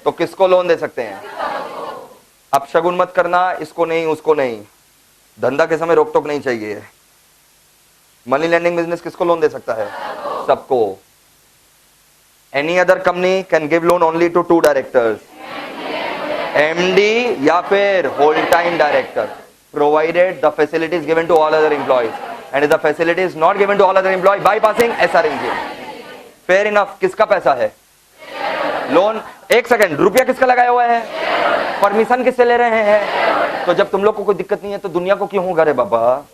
तो किसको लोन दे सकते हैं? अब शगुन मत करना, इसको नहीं उसको नहीं. धंधा के समय रोक टोक नहीं चाहिए. मनी लैंडिंग बिजनेस किसको लोन दे सकता है? सबको. Any other company can give loan only to 2 directors, MD या फिर whole time director, provided the facility is given to all other employees and the facility is not given to all other employee bypassing SRNG. Fair enough. किसका पैसा है? Loan. एक second, रुपया किसका लगाया हुआ है? परमिशन किससे ले रहे हैं? तो जब तुम लोग को कोई दिक्कत नहीं है तो दुनिया को क्यों होगा रे बाबा?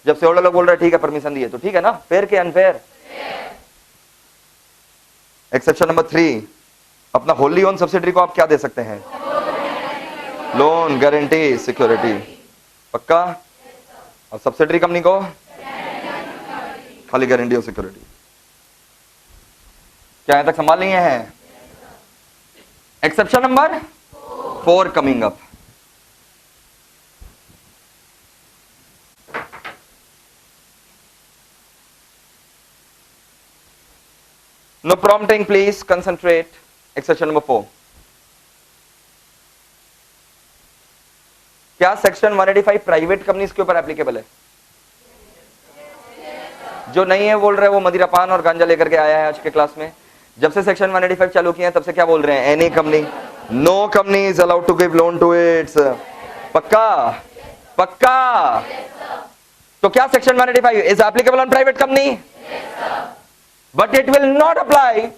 जब से लोग बोल रहे ठीक है परमिशन दिए तो ठीक है ना. फेयर के अनफेयर? एक्सेप्शन नंबर 3, अपना होली ओन सब्सिडरी को आप क्या दे सकते हैं? Loan, guarantee, security. पक्का? और सब्सिडरी कंपनी को खाली गारंटी और सिक्योरिटी. क्या यहां तक संभाल लिए हैं? Exception number 4 coming up. No prompting please, concentrate. Exception number 4, क्या सेक्शन 185 प्राइवेट कंपनीज के ऊपर एप्लीकेबल है? जो नहीं है बोल रहे हैं वो मदिरापान और गांजा लेकर के आया है आज के क्लास में। जब से सेक्शन 185 चालू किया है तब से क्या बोल रहे हैं? Any company, no company is allowed to give loan to its. पक्का पक्का? तो क्या section 185 is applicable on private company? But it will not apply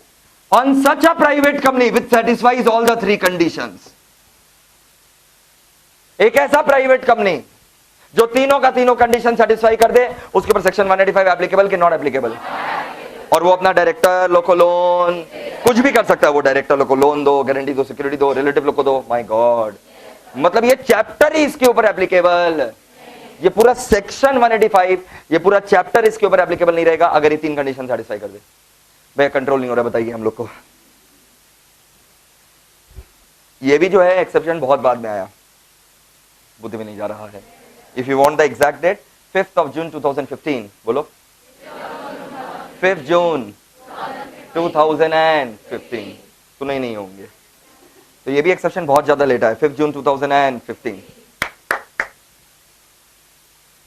on such a private company which satisfies all the 3 conditions. एक ऐसा private company जो तीनों का तीनों कंडीशन सेटिस्फाई कर दे, उसके ऊपर सेक्शन 185 एप्लीकेबल कि नॉट एप्लीकेबल? और वो अपना डायरेक्टर लोग को लोन कुछ भी कर सकता है। वो डायरेक्टर लोग को लोन दो, गारंटी दो, सिक्योरिटी दो, रिलेटिव लोग को दो। माय गॉड, मतलब ये चैप्टर ही इसके ऊपर एप्लीकेबल, ये पूरा सेक्शन 185, ये पूरा चैप्टर इसके ऊपर एप्लीकेबल नहीं रहेगा अगर ये 3 कंडीशन सेटिस्फाई कर दे। भैया कंट्रोल नहीं हो रहा, बताइए हम लोग को। ये भी जो है एक्सेप्शन बहुत बाद में आया, बुद्धि में नहीं जा रहा है। If you want the exact date, 5th of June 2015, बोलो 5th June 2015, सुने नहीं होंगे तो ये भी एक्सेप्शन बहुत ज्यादा लेट है, 5th June 2015।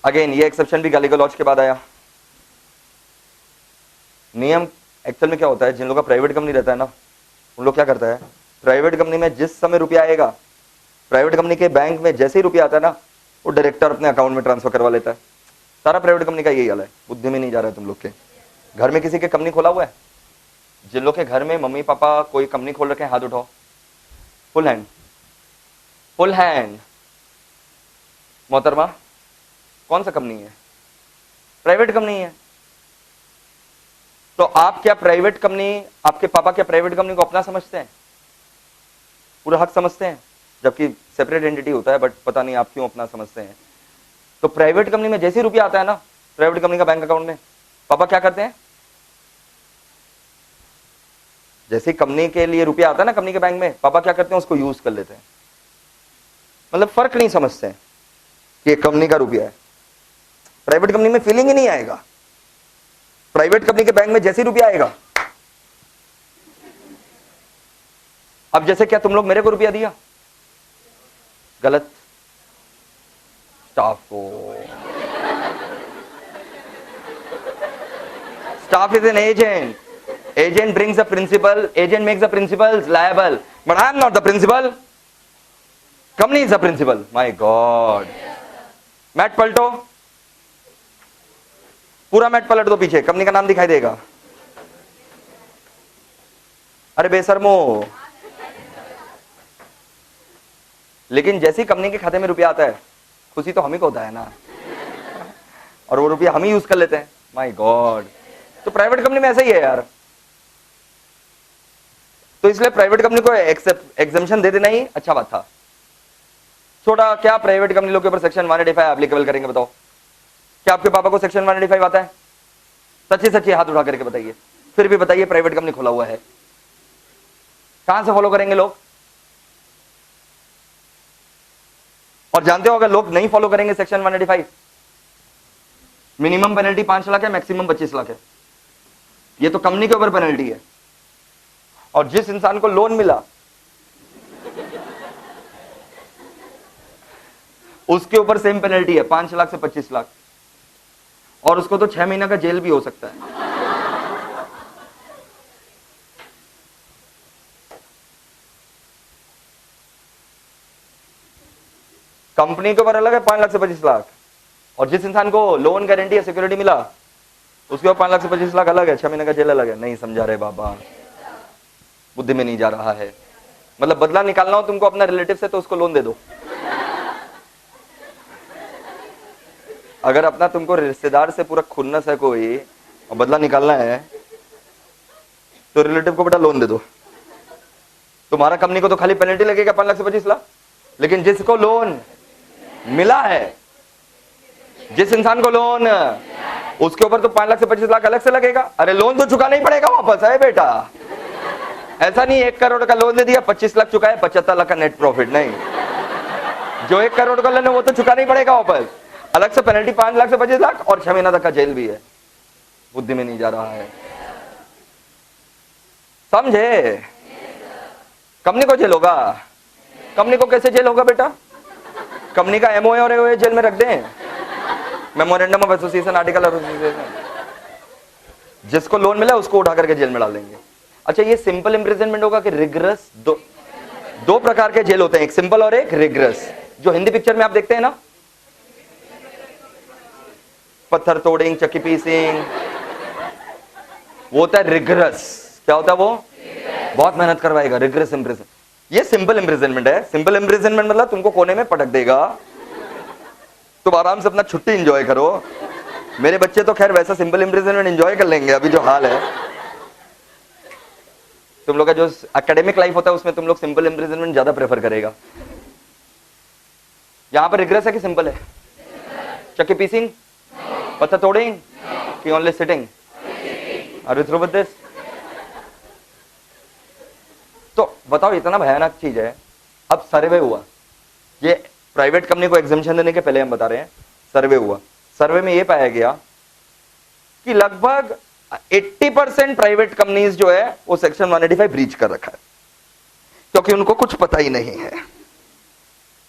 अगेन ये एक्सेप्शन भी गाली गलौज के बाद आया। नियम एक्चुअल में क्या होता है, जिन लोगों का प्राइवेट कंपनी रहता है ना, उन लोग क्या करता है, प्राइवेट कंपनी में जिस समय रुपया आएगा, प्राइवेट कंपनी के बैंक में जैसे ही रुपया आता है ना, वो डायरेक्टर अपने अकाउंट में ट्रांसफर करवा लेता है। सारा प्राइवेट कंपनी का यही हाल है। बुद्धि में नहीं जा रहा है तुम लोग के। घर में किसी के कंपनी खोला हुआ है? जिन लोग के घर में मम्मी पापा कोई कंपनी खोल रखे हैं, हाथ उठाओ। Full hand, full hand. मोहतरमा, कौन सा कंपनी है? प्राइवेट कंपनी है। तो आप क्या प्राइवेट कंपनी, आपके पापा क्या प्राइवेट कंपनी को अपना समझते हैं, पूरा हक समझते हैं? जबकि सेपरेट एंटिटी होता है, बट पता नहीं आप क्यों अपना समझते हैं। तो प्राइवेट कंपनी में जैसे ही रुपया आता है ना, प्राइवेट कंपनी का बैंक अकाउंट में, पापा क्या करते हैं, जैसे कंपनी के लिए रुपया आता है ना कंपनी के बैंक में, पापा क्या करते हैं, उसको यूज कर लेते हैं। मतलब फर्क नहीं समझते हैं कि कंपनी का रुपया है। प्राइवेट कंपनी में फीलिंग ही नहीं आएगा। प्राइवेट कंपनी के बैंक में जैसे ही रुपया आएगा, अब जैसे क्या तुम लोग मेरे को रुपया दिया, गलत, स्टाफ को। Staff is an agent, agent brings the principal, agent makes the principal liable, but I am not the principal, company is the principal. My god, mat पलटो, पूरा मैट पलट दो पीछे, कंपनी का नाम दिखाई देगा। अरे बेशर्मो, लेकिन जैसे ही कंपनी के खाते में रुपया आता है, खुशी तो हम ही को होता है ना, और वो रुपया हम ही यूज कर लेते हैं। माय गॉड, तो प्राइवेट कंपनी में ऐसा ही है यार। तो इसलिए प्राइवेट कंपनी को एग्जेम्पशन दे देना ही अच्छा बात था। छोटा, क्या प्राइवेट कंपनी लोग के ऊपर सेक्शन 185 एप्लीकेबल करेंगे बताओ? क्या आपके पापा को सेक्शन 185 आता है? सच्ची सच्ची हाथ उठा करके बताइए। फिर भी बताइए, प्राइवेट कंपनी खोला हुआ है, कहां से फॉलो करेंगे लोग? और जानते हो अगर लोग नहीं फॉलो करेंगे सेक्शन 185, मिनिमम पेनल्टी 5 लाख है, मैक्सिमम 25 लाख है। ये तो कंपनी के ऊपर पेनल्टी है। और जिस इंसान को लोन मिला उसके ऊपर सेम पेनल्टी है, 5 लाख से 25 लाख, और उसको तो 6 महीना का जेल भी हो सकता है। कंपनी के ऊपर अलग है 5 लाख से 25 लाख, और जिस इंसान को लोन गारंटी या सिक्योरिटी मिला उसके ऊपर 5 लाख से 25 लाख अलग है, 6 महीने का जेल अलग है। नहीं समझा रहे बाबा, बुद्धि में नहीं जा रहा है। मतलब बदला निकालना हो तुमको अपना रिलेटिव से तो उसको लोन दे दो। अगर अपना तुमको रिश्तेदार से पूरा खुन्नस है कोई और बदला निकालना है तो रिलेटिव को बेटा लोन दे दो। तुम्हारा कंपनी को तो खाली पेनल्टी लगेगा 5 लाख से 25 लाख, लेकिन जिसको लोन मिला है, जिस इंसान को लोन, उसके ऊपर तो 5 लाख से 25 लाख अलग से लगेगा। अरे लोन तो चुकाना ही पड़ेगा वापस, है बेटा। ऐसा नहीं 1 करोड़ का लोन दे दिया, 25 लाख चुकाए, 75 लाख का नेट प्रॉफिट। नहीं, जो 1 करोड़ का लोन है वो तो चुकाना ही पड़ेगा वापस। अलग से पेनल्टी 5 लाख से 25 लाख और 6 महीना तक का जेल भी है। बुद्धि में नहीं जा रहा है। समझे? कंपनी को जेल होगा? कंपनी को कैसे जेल होगा बेटा? कंपनी का एमओए और एओए जेल में रख दें, memorandum of association, article of association, जिसको लोन मिला उसको उठा करके जेल में डालेंगे। अच्छा, ये सिंपल इम्प्रिजनमेंट होगा कि रिग्रेस? दो प्रकार के जेल होते हैं, एक सिंपल और एक रिग्रेस। जो हिंदी पिक्चर में आप देखते हैं ना, पत्थर तोड़िंग, चक्की पीसिंग, वो होता है रिग्रेस। क्या होता है वो? बहुत मेहनत करवाएगा, रिग्रेस इम्प्रिजन। ये सिंपल इम्प्रिजनमेंट है। सिंपल इम्प्रिजनमेंट मतलब तुमको कोने में पटक देगा, तुम आराम से अपना छुट्टी एंजॉय करो। मेरे बच्चे तो खैर वैसा सिंपल इम्प्रिजनमेंट एंजॉय कर लेंगे अभी जो हाल है। तुम लोग का जो एकेडमिक लाइफ होता है उसमें तुम लोग सिंपल इम्प्रिजनमेंट ज्यादा प्रेफर करेगा। यहां पर रिग्रेस है कि सिंपल है? चक्की पीसिंग, पत्थर तोड़िंग कि only sitting? Are you through with this? तो बताओ, इतना भयानक चीज है। अब सर्वे हुआ, ये प्राइवेट कंपनी को एग्जेम्पशन देने के पहले हम बता रहे हैं, सर्वे हुआ। सर्वे में ये पाया गया कि लगभग 80% प्राइवेट कंपनीज जो है वो सेक्शन 185 ब्रीच कर रखा है, क्योंकि उनको कुछ पता ही नहीं है।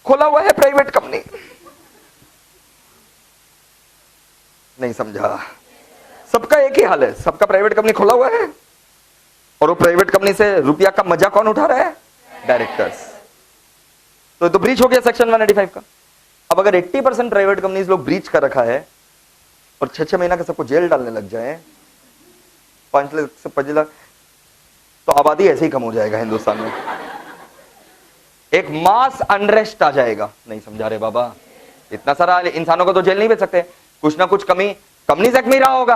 खोला हुआ है प्राइवेट कंपनी, नहीं समझा? सबका एक ही हाल है, सबका प्राइवेट कंपनी खोला हुआ है और वो प्राइवेट कंपनी से रुपया का मजा कौन उठा रहा है? डायरेक्टर्स। तो ब्रीच हो गया सेक्शन 185 का। अब अगर 80% प्राइवेट कंपनीज लोग ब्रीच कर रखा है और 6-6 महीना का सबको जेल डालने लग जाए, 5 लाख से 5 लाख, तो आबादी ऐसे ही कम हो जाएगा हिंदुस्तान में। एक मास अनरेस्ट आ जाएगा। नहीं समझा रहे बाबा? इतना सारा इंसानों को तो जेल नहीं भेज सकते, कुछ ना कुछ कमी कंपनीज एक्ट में ही रहा होगा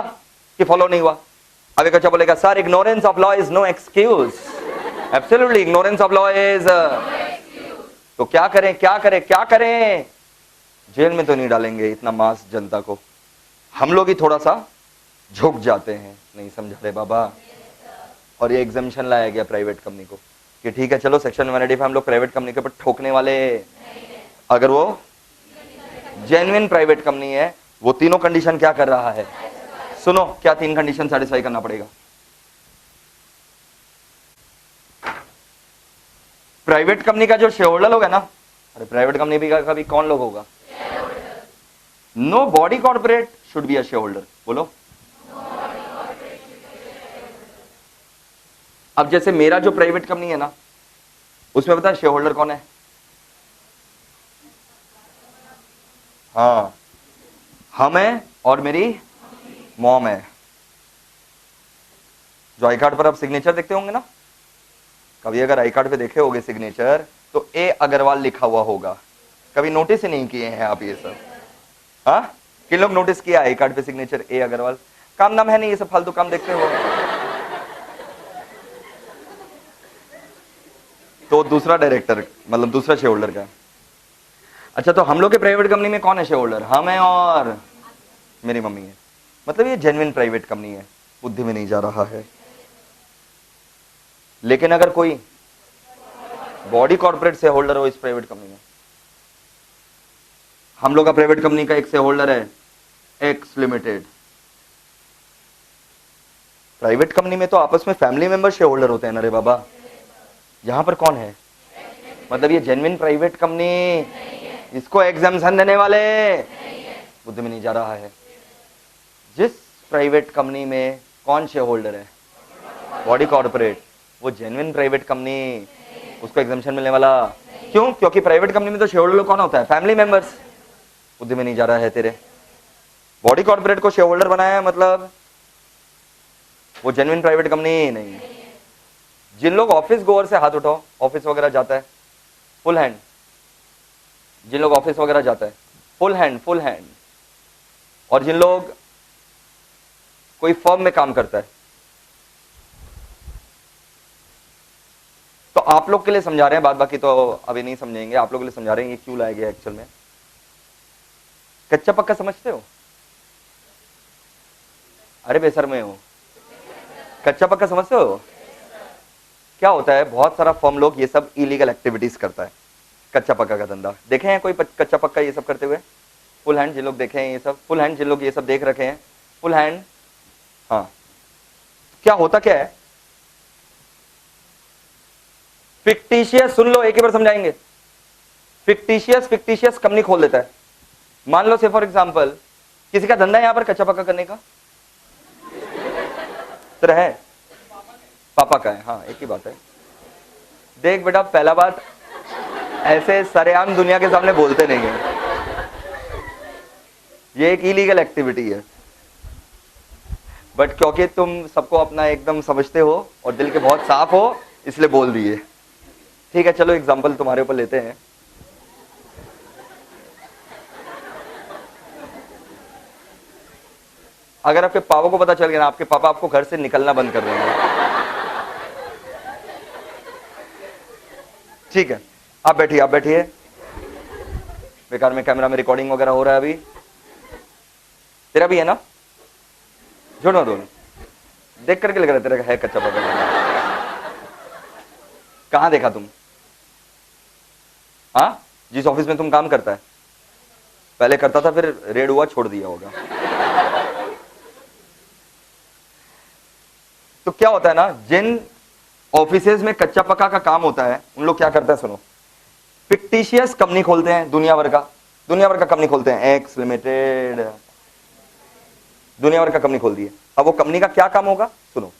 कि फॉलो नहीं हुआ। अब एक अच्छा बोलेगा, sir ignorance of law is no excuse. Absolutely, ignorance of law is. तो क्या करें, क्या करें, क्या करें? जेल में तो नहीं डालेंगे इतना मास जनता को, हम लोग ही थोड़ा सा झुक जाते हैं। नहीं समझा रहे बाबा? और ये एग्जामिशन लाया गया प्राइवेट कंपनी को कि ठीक है चलो सेक्शन 185 हम लोग प्राइवेट कंपनी के ऊपर ठोकने वाले, अगर वो जेन्युइन प्राइवेट कंपनी है। वो तीनों कंडीशन क्या कर रहा है? सुनो, क्या 3 कंडीशन सेटिस्फाई करना पड़ेगा? प्राइवेट कंपनी का जो शेयर होल्डर लोग है ना, अरे प्राइवेट कंपनी भी का भी कौन लोग होगा? No body corporate should be a share holder. बोलो। अब जैसे मेरा जो प्राइवेट कंपनी है ना, उसमें पता है शेयर होल्डर कौन है? हाँ, हम है और मेरी मॉम है। जो आई कार्ड पर आप सिग्नेचर देखते होंगे ना, कभी अगर आई कार्ड पे देखे होंगे सिग्नेचर तो ए अग्रवाल लिखा हुआ होगा। कभी नोटिस ही नहीं किए हैं आप ये सब? हाँ, किन लोग नोटिस किया आई कार्ड पे सिग्नेचर ए अग्रवाल? काम नाम है नहीं, ये सब फालतू काम देखते हो। तो दूसरा डायरेक्टर मतलब दूसरा शेयर होल्डर का। अच्छा, तो हम लोग के प्राइवेट कंपनी में कौन है शेयर होल्डर? हम है और मेरी मम्मी है। मतलब ये जेन्युइन प्राइवेट कंपनी है, बुद्धि में नहीं जा रहा है। लेकिन अगर कोई बॉडी कॉर्पोरेट शेयर होल्डर हो इस प्राइवेट कंपनी में, हम लोग का प्राइवेट कंपनी का एक शेयर होल्डर है एक्स लिमिटेड। प्राइवेट कंपनी में तो आपस में फैमिली मेंबर शेयर होल्डर होते हैं ना रे बाबा। यहां पर कौन है? मतलब ये जेन्युइन प्राइवेट कंपनी, इसको एग्जाम्शन देने वाले, बुद्धि में नहीं जा रहा है। जिस प्राइवेट कंपनी में कौन शेयर होल्डर है? बॉडी कॉर्पोरेट, वो जेन्युइन प्राइवेट कंपनी, उसको एग्जाम्शन मिलने वाला। क्यों? क्योंकि प्राइवेट कंपनी में तो शेयर होल्डर कौन होता है? Family members. बुद्धि में नहीं जा रहा है तेरे? बॉडी कॉर्पोरेट को शेयर होल्डर बनाया मतलब वो जेन्युइन प्राइवेट कंपनी नहीं। जिन लोग ऑफिस गोअर से हाथ उठाओ, ऑफिस वगैरह जाता है फुल हैंड। जिन लोग ऑफिस वगैरह जाता है फुल हैंड, फुल हैंड। और जिन लोग कोई फर्म में काम करता है, तो आप लोग के लिए समझा रहे हैं बात, बाकी तो अभी नहीं समझेंगे। आप लोग के लिए समझा रहे हैं ये क्यों लाया गया एक्चुअल में। कच्चा पक्का समझते हो? अरे बेसर में हो, कच्चा पक्का समझते हो? क्या होता है, बहुत सारा फर्म लोग ये सब इलीगल एक्टिविटीज करता है, कच्चा पक्का का धंधा। देखे हैं कोई कच्चा पक्का ये सब करते हुए? फुल हैंड जिन लोग देखे हैं ये सब, फुल हैंड जिन लोग ये सब देख रखे हैं, फुल हैंड। हाँ, क्या होता क्या है फिक्टिशियस, सुन लो एक ही बार समझाएंगे। फिक्टिशियस कंपनी खोल देता है। मान लो से फॉर एग्जांपल किसी का धंधा है यहां पर कच्चा पक्का करने का, तेरा है, पापा का है, हाँ एक ही बात है। देख बेटा, पहला बात ऐसे सरेआम दुनिया के सामने बोलते नहीं है, ये एक इलीगल एक्टिविटी है, बट क्योंकि तुम सबको अपना एकदम समझते हो और दिल के बहुत साफ हो इसलिए बोल दिए। ठीक है, चलो एग्जांपल तुम्हारे ऊपर लेते हैं। अगर आपके पापा को पता चल गया ना, आपके पापा आपको घर से निकलना बंद कर देंगे। ठीक है, आप बैठिए, आप बैठिए। बेकार में कैमरा में रिकॉर्डिंग वगैरह हो रहा है अभी। तेरा भी है ना? जोड़ो दोनों, देख करके लग रहा है तेरा है कच्चा पक्का। कहां देखा तुम? हाँ, जिस ऑफिस में तुम काम करता है, पहले करता था फिर रेड हुआ छोड़ दिया होगा। तो क्या होता है ना, जिन ऑफिसेज में कच्चा पक्का का काम होता है उन लोग क्या करते हैं सुनो, फिक्टिशियस कंपनी खोलते हैं, दुनिया भर का कंपनी खोलते हैं, एक्स लिमिटेड, दुनिया भर का कंपनी खोल दी है। अब वो कंपनी का क्या काम होगा सुनो,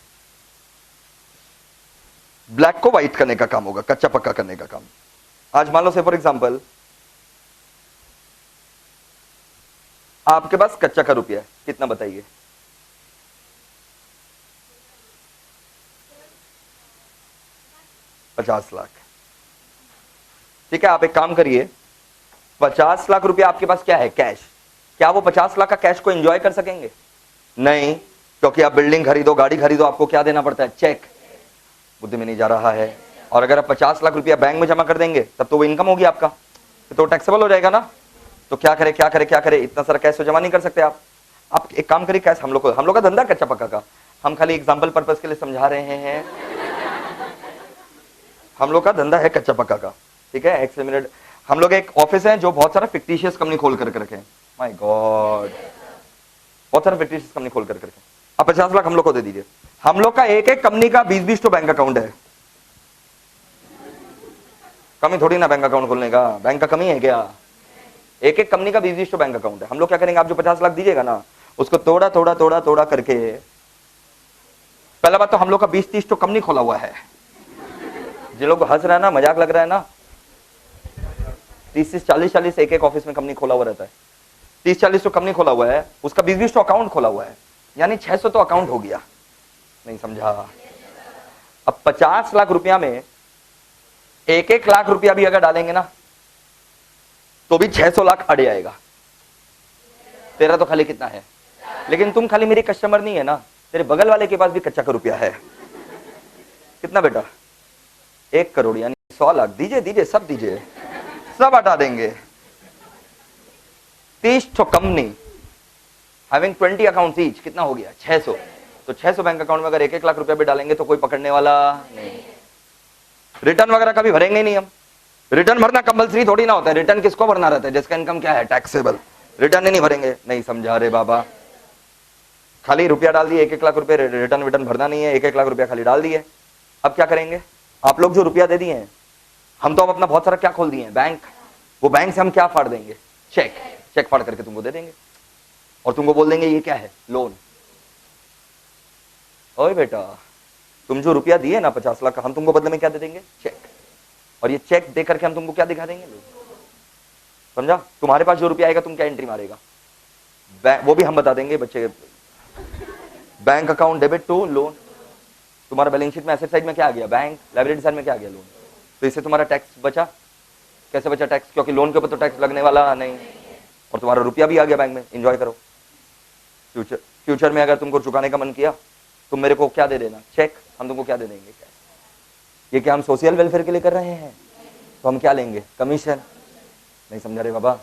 ब्लैक को व्हाइट करने का काम होगा, कच्चा पक्का करने का काम। आज मान लो से फॉर एग्जांपल आपके पास कच्चा का रुपया है, कितना बताइए? ₹50 लाख। ठीक है, आप एक काम करिए, 50 लाख रुपया आपके पास क्या है? कैश। क्या वो 50 लाख का कैश को एंजॉय कर सकेंगे? नहीं, क्योंकि आप बिल्डिंग खरीदो, गाड़ी खरीदो, आपको क्या देना पड़ता है? चेक। बुद्धि में नहीं जा रहा है। और अगर आप 50 लाख रुपया बैंक में जमा कर देंगे तब तो वो इनकम होगी आपका, तो टैक्सेबल हो जाएगा ना। तो क्या करे क्या करे क्या करे, इतना सारा कैश तो जमा नहीं कर सकते आप एक काम करिए, कैश हम लोग का धंधा कच्चा पक्का का, हम खाली एग्जाम्पल पर्पज के लिए समझा रहे हैं। हम लोग का धंधा है कच्चा पक्का का, ठीक है। एक मिनट, हम लोग एक ऑफिस है जो बहुत सारा फिक्टिशियस कंपनी खोल कर रखे हैं। माय गॉड, बहुत सारा फिक्टिशियस कंपनी खोल कर रखे। अब 50 लाख हम लोग को दे दीजिए। हम लोग का एक एक कंपनी का 20-20 तो बैंक अकाउंट है। कमी थोड़ी ना बैंक अकाउंट खोलने का, बैंक का कमी है क्या? एक एक कंपनी का 20-20 तो बैंक अकाउंट है। हम लोग क्या करेंगे, आप जो 50 लाख दीजिएगा ना, उसको थोड़ा थोड़ा थोड़ा थोड़ा करके, पहला बात तो हम लोग का 20-30 तो कंपनी खोला हुआ है। जिन लोग हंस रहा है ना, मजाक लग रहा है ना, 30-40 एक एक ऑफिस में कंपनी खोला हुआ रहता है। 30-40 तो कंपनी खोला हुआ है, उसका 20-20 तो अकाउंट खोला हुआ है, यानी 600 तो अकाउंट हो गया। नहीं समझा? अब 50 लाख रुपया में 1-1 लाख रुपया भी अगर डालेंगे ना तो भी 600 लाख अड़ जाएगा। तेरा तो खाली कितना है, लेकिन तुम खाली मेरी कस्टमर नहीं है ना, तेरे बगल वाले के पास भी कच्चा का रुपया है। कितना बेटा? 1 करोड़, यानी 100 लाख। दीजिए दीजिए, सब दीजिए, सब हटा देंगे। 30 तो कंपनी हैविंग 20 अकाउंट ईच, कितना हो गया? 600। तो 600 बैंक अकाउंट में अगर 1-1 लाख रुपया भी डालेंगे तो कोई पकड़ने वाला नहीं। रिटर्न वगैरह कभी भरेंगे नहीं हम। रिटर्न भरना कंपलसरी थोड़ी ना होता है। रिटर्न किसको भरना रहता है? जिसका इनकम क्या है? टैक्सेबल। रिटर्न ही नहीं भरेंगे। नहीं समझा रे बाबा, खाली रुपया डाल दिए, 1-1 लाख रुपए, रिटर्न भरना नहीं है, 1-1 लाख रुपया खाली डाल दिए। अब क्या करेंगे? आप लोग जो रुपया दे दिए हैं, हम तो अब अपना बहुत सारा क्या खोल दिए हैं? बैंक। वो बैंक से हम क्या फाड़ देंगे? चेक फाड़ करके तुमको दे देंगे और तुमको बोल देंगे ये क्या है? लोन। ओए बेटा, तुम जो रुपया दिए ना 50 लाख का, हम तुमको बदले में क्या दे देंगे? चेक। और ये चेक दे करके हम तुमको क्या दिखा देंगे? समझा? तुम्हारे पास जो रुपया आएगा तुम क्या एंट्री मारेगा? वो भी हम बता देंगे बच्चे। Bank account debit to loan. तुम्हारा बैलेंस शीट में एसेट साइड में क्या आ गया? बैंक। लायबिलिटी साइड में क्या आ गया? लोन। तो इससे तुम्हारा टैक्स बचा। कैसे बचा टैक्स? क्योंकि लोन के ऊपर तो टैक्स लगने वाला नहीं, और तुम्हारा रुपया भी आ गया बैंक में। एंजॉय करो। फ्यूचर में अगर तुमको चुकाने का मन किया, तुम मेरे को क्या दे देना? चेक। हम तुमको क्या दे देंगे? कैश। ये क्या हम सोशल वेलफेयर के लिए कर रहे हैं? तो हम क्या लेंगे? कमीशन। नहीं समझा रहे बाबा?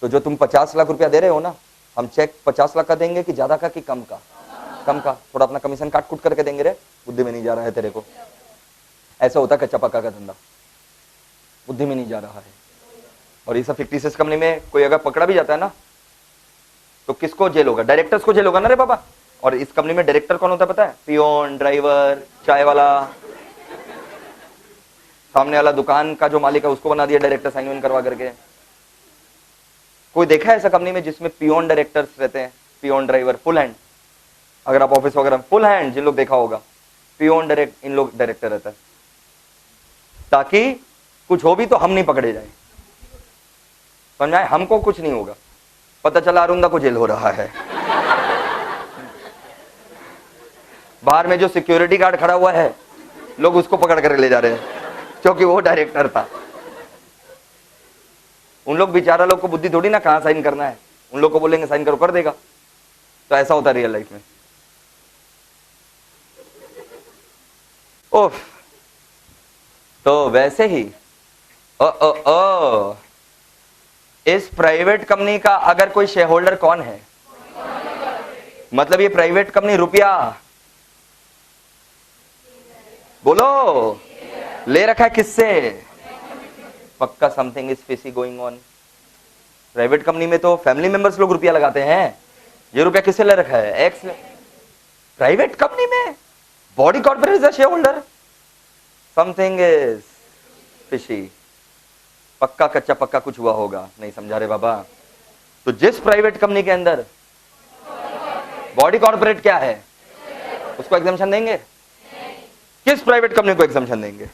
तो जो तुम 50 लाख रुपया दे रहे हो ना, हम चेक 50 लाख का देंगे कि ज्यादा का कि कम का? कम का। थोड़ा अपना कमीशन काट कूट करके देंगे रे। बुद्धि में नहीं जा रहा है तेरे को? ऐसा होता है कच्चा पक्का का धंधा, बुद्धि में नहीं जा रहा है। और ये सब फिक्टिशियस कंपनी में कोई अगर पकड़ा भी जाता है ना, तो किसको जेल होगा? डायरेक्टर्स को जेल होगा ना रे बाबा। और इस कंपनी में डायरेक्टर कौन होता है पता है? पियोन, ड्राइवर, चाय वाला। सामने वाला दुकान का जो मालिक है उसको बना दिया डायरेक्टर साइन इन करवा करके। कोई देखा है ऐसा कंपनी में जिसमें पियोन डायरेक्टर्स रहते हैं, पियोन ड्राइवर, फुल हैंड? अगर आप ऑफिस वगैरह फुल हैंड, जिन लोग देखा होगा, पियोन डायरेक्ट, इन लोग डायरेक्टर रहता है, ताकि कुछ हो भी तो हम नहीं पकड़े जाए। समझ आए? हमको कुछ नहीं होगा। पता चला अरुंदा को जेल हो रहा है, बाहर में जो सिक्योरिटी गार्ड खड़ा हुआ है लोग उसको पकड़ कर ले जा रहे हैं क्योंकि वो डायरेक्टर था। उन लोग बेचारा लोग को बुद्धि थोड़ी ना कहां साइन करना है, उन लोग को बोलेंगे साइन करो, कर देगा। तो ऐसा होता है रियल लाइफ में। ओफ, तो वैसे ही इस प्राइवेट कंपनी का अगर कोई शेयर होल्डर कौन है, मतलब ये प्राइवेट कंपनी रुपया बोलो ले रखा है किससे? पक्का something is fishy going on. Private company में तो फैमिली मेंबर्स लोग रुपया लगाते हैं, ये रुपया किससे ले रखा है? एक्स। प्राइवेट कंपनी में body corporate is share holder, something is fishy. पक्का कच्चा पक्का कुछ हुआ होगा, नहीं समझा रहे बाबा। तो जिस प्राइवेट कंपनी के अंदर बॉडी कॉर्पोरेट क्या है, उसको एग्जाम्शन देंगे? किस प्राइवेट कंपनी को एग्जाम्शन देंगे?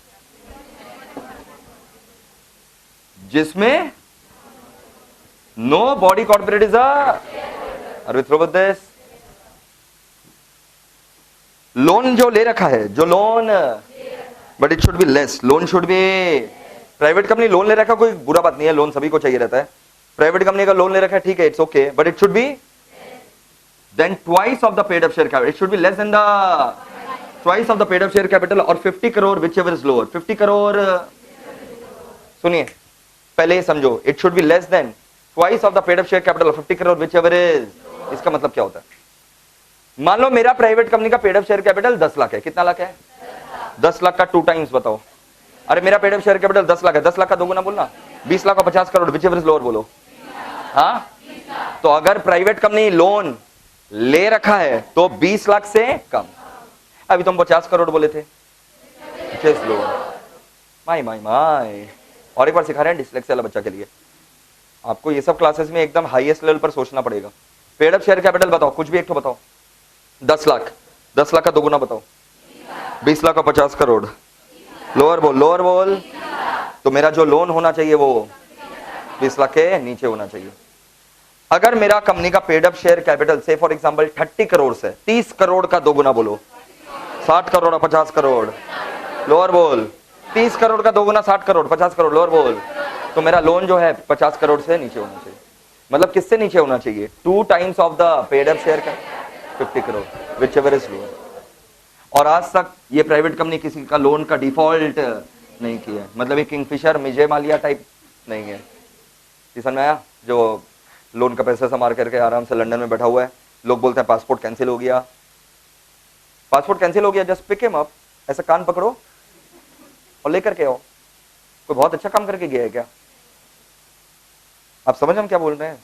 जिसमें no body corporate is a through with this. Loan जो ले रखा है, जो loan, but it should be less, loan should be. Private company loan ले रखा कोई बुरा बात नहीं है, लोन सभी को चाहिए रहता है। प्राइवेट कंपनी का लोन ले रखा है, ठीक है, it's okay, but it should B then twice of the paid up share capital. It should be less than the twice of the paid up share capital और 50 crore which ever is lower. 50 crore, सुनिए पहले समझो, it should be less than twice of the paid up share capital और 50 crore which ever is. इसका मतलब क्या होता है? मान लो मेरा प्राइवेट कंपनी का paid up share capital 10 lakh है। कितना लाख है? 10 लाख का 2 टाइम्स बताओ। अरे मेरा paid up share capital 10 lakh है, 10 लाख का 2 गुना बोलना, 20 लाख और 50 crore which ever is lower बोलो। हाँ, तो अगर प्राइवेट कंपनी लोन ले रखा है तो 20 लाख से कम। अभी तुम 50 करोड़ बोले थे, माई माई माई। और एक बार सिखा रहे हैं डिस्लेक्सिया वाला बच्चा के लिए, आपको ये सब क्लासेस में एकदम हाईएस्ट लेवल पर सोचना पड़ेगा। पेड अप शेयर कैपिटल बताओ, कुछ भी एक तो बताओ। 10 लाख, 10 लाख का 2 गुना बताओ। 20 लाख और 50 करोड़, लोअर बोल, लोअर बोल। तो मेरा जो लोन होना चाहिए वो 20 लाख के नीचे होना चाहिए। अगर मेरा कंपनी का पेड अप शेयर कैपिटल से फॉर एग्जांपल 30 करोड़ से, 30 करोड़ का 2 गुना बोलो, 60 करोड़ और 50 करोड़, लोअर बोल। 30 करोड़ का 2 गुना 60 करोड़, 50 करोड़, लोअर बोल। तो मेरा लोन जो है 50 करोड़ से नीचे होना चाहिए। मतलब किससे नीचे होना चाहिए? 2 times of the paid up share का 50 crore which ever is lower. और आज तक ये प्राइवेट कंपनी किसी का लोन का डिफॉल्ट नहीं किया है। मतलब ये किंगफिशर, विजय माल्या टाइप नहीं है। समझ में आया? जो लोन का पैसा संभाल करके आराम से लंदन में बैठा हुआ है। लोग बोलते हैं पासपोर्ट कैंसिल हो गया, पासपोर्ट कैंसिल हो गया, जस्ट पिक हिम अप, ऐसा कान पकड़ो और लेकर के आओ। कोई बहुत अच्छा काम करके गया है क्या? आप समझ हम क्या बोल रहे हैं?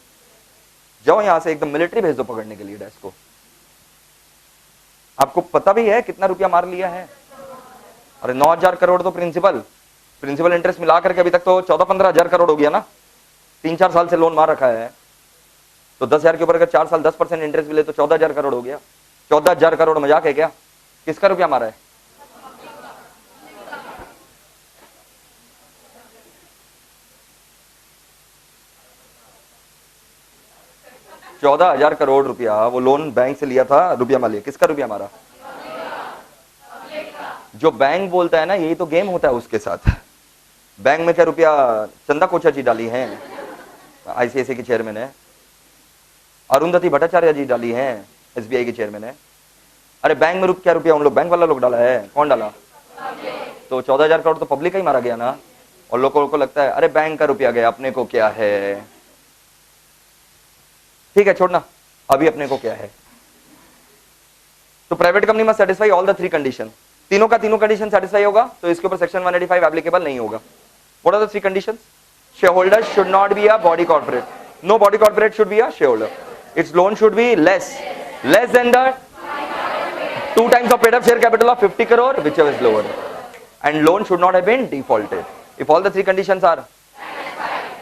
जाओ यहां से, एकदम मिलिट्री भेज दो पकड़ने के लिए डैश को। आपको पता भी है कितना रुपया मार लिया है? अरे 9,000 करोड़ तो प्रिंसिपल इंटरेस्ट मिला करके अभी तक तो 14-15 हजार करोड़ हो गया ना। 3-4 साल से लोन मार रखा है, तो 10,000 के ऊपर अगर 4 साल 10% इंटरेस्ट मिले तो 14,000 करोड़ हो गया। 14,000 करोड़ मजाक है क्या? किसका रुपया मारा है? ₹14,000 करोड़ रुपया वो लोन बैंक से लिया था, रुपया मालिया। किसका रुपया मारा? जो बैंक बोलता है ना, यही तो गेम होता है उसके साथ। बैंक में क्या रुपया चंदा कोचर जी डाली है, आईसीआईसी की चेयरमैन है। अरुंधति भट्टाचार्य जी डाली है, एसबीआई की चेयरमैन है। अरे बैंक में क्या रुपया उन लोग, बैंक वाला लोग डाला है। कौन डाला? तो 14,000 करोड़ तो पब्लिक का ही मारा गया ना। और लोगों को लगता है अरे बैंक का रुपया गया, अपने को क्या है। ठीक है छोड़ना, अभी अपने को क्या है। तो private company must satisfy all the 3 condition. तीनों का तीनों कंडीशन सेटिस्फाई होगा तो इसके ऊपर सेक्शन 185 एप्लीकेबल नहीं होगा। What are the 3 conditions? Shareholder should not be a body corporate, no body corporate should be a shareholder, its loan should be less than the 2 times of paid up share capital of 50 crore whichever is lower, and loan should not have been defaulted. If all the three conditions are,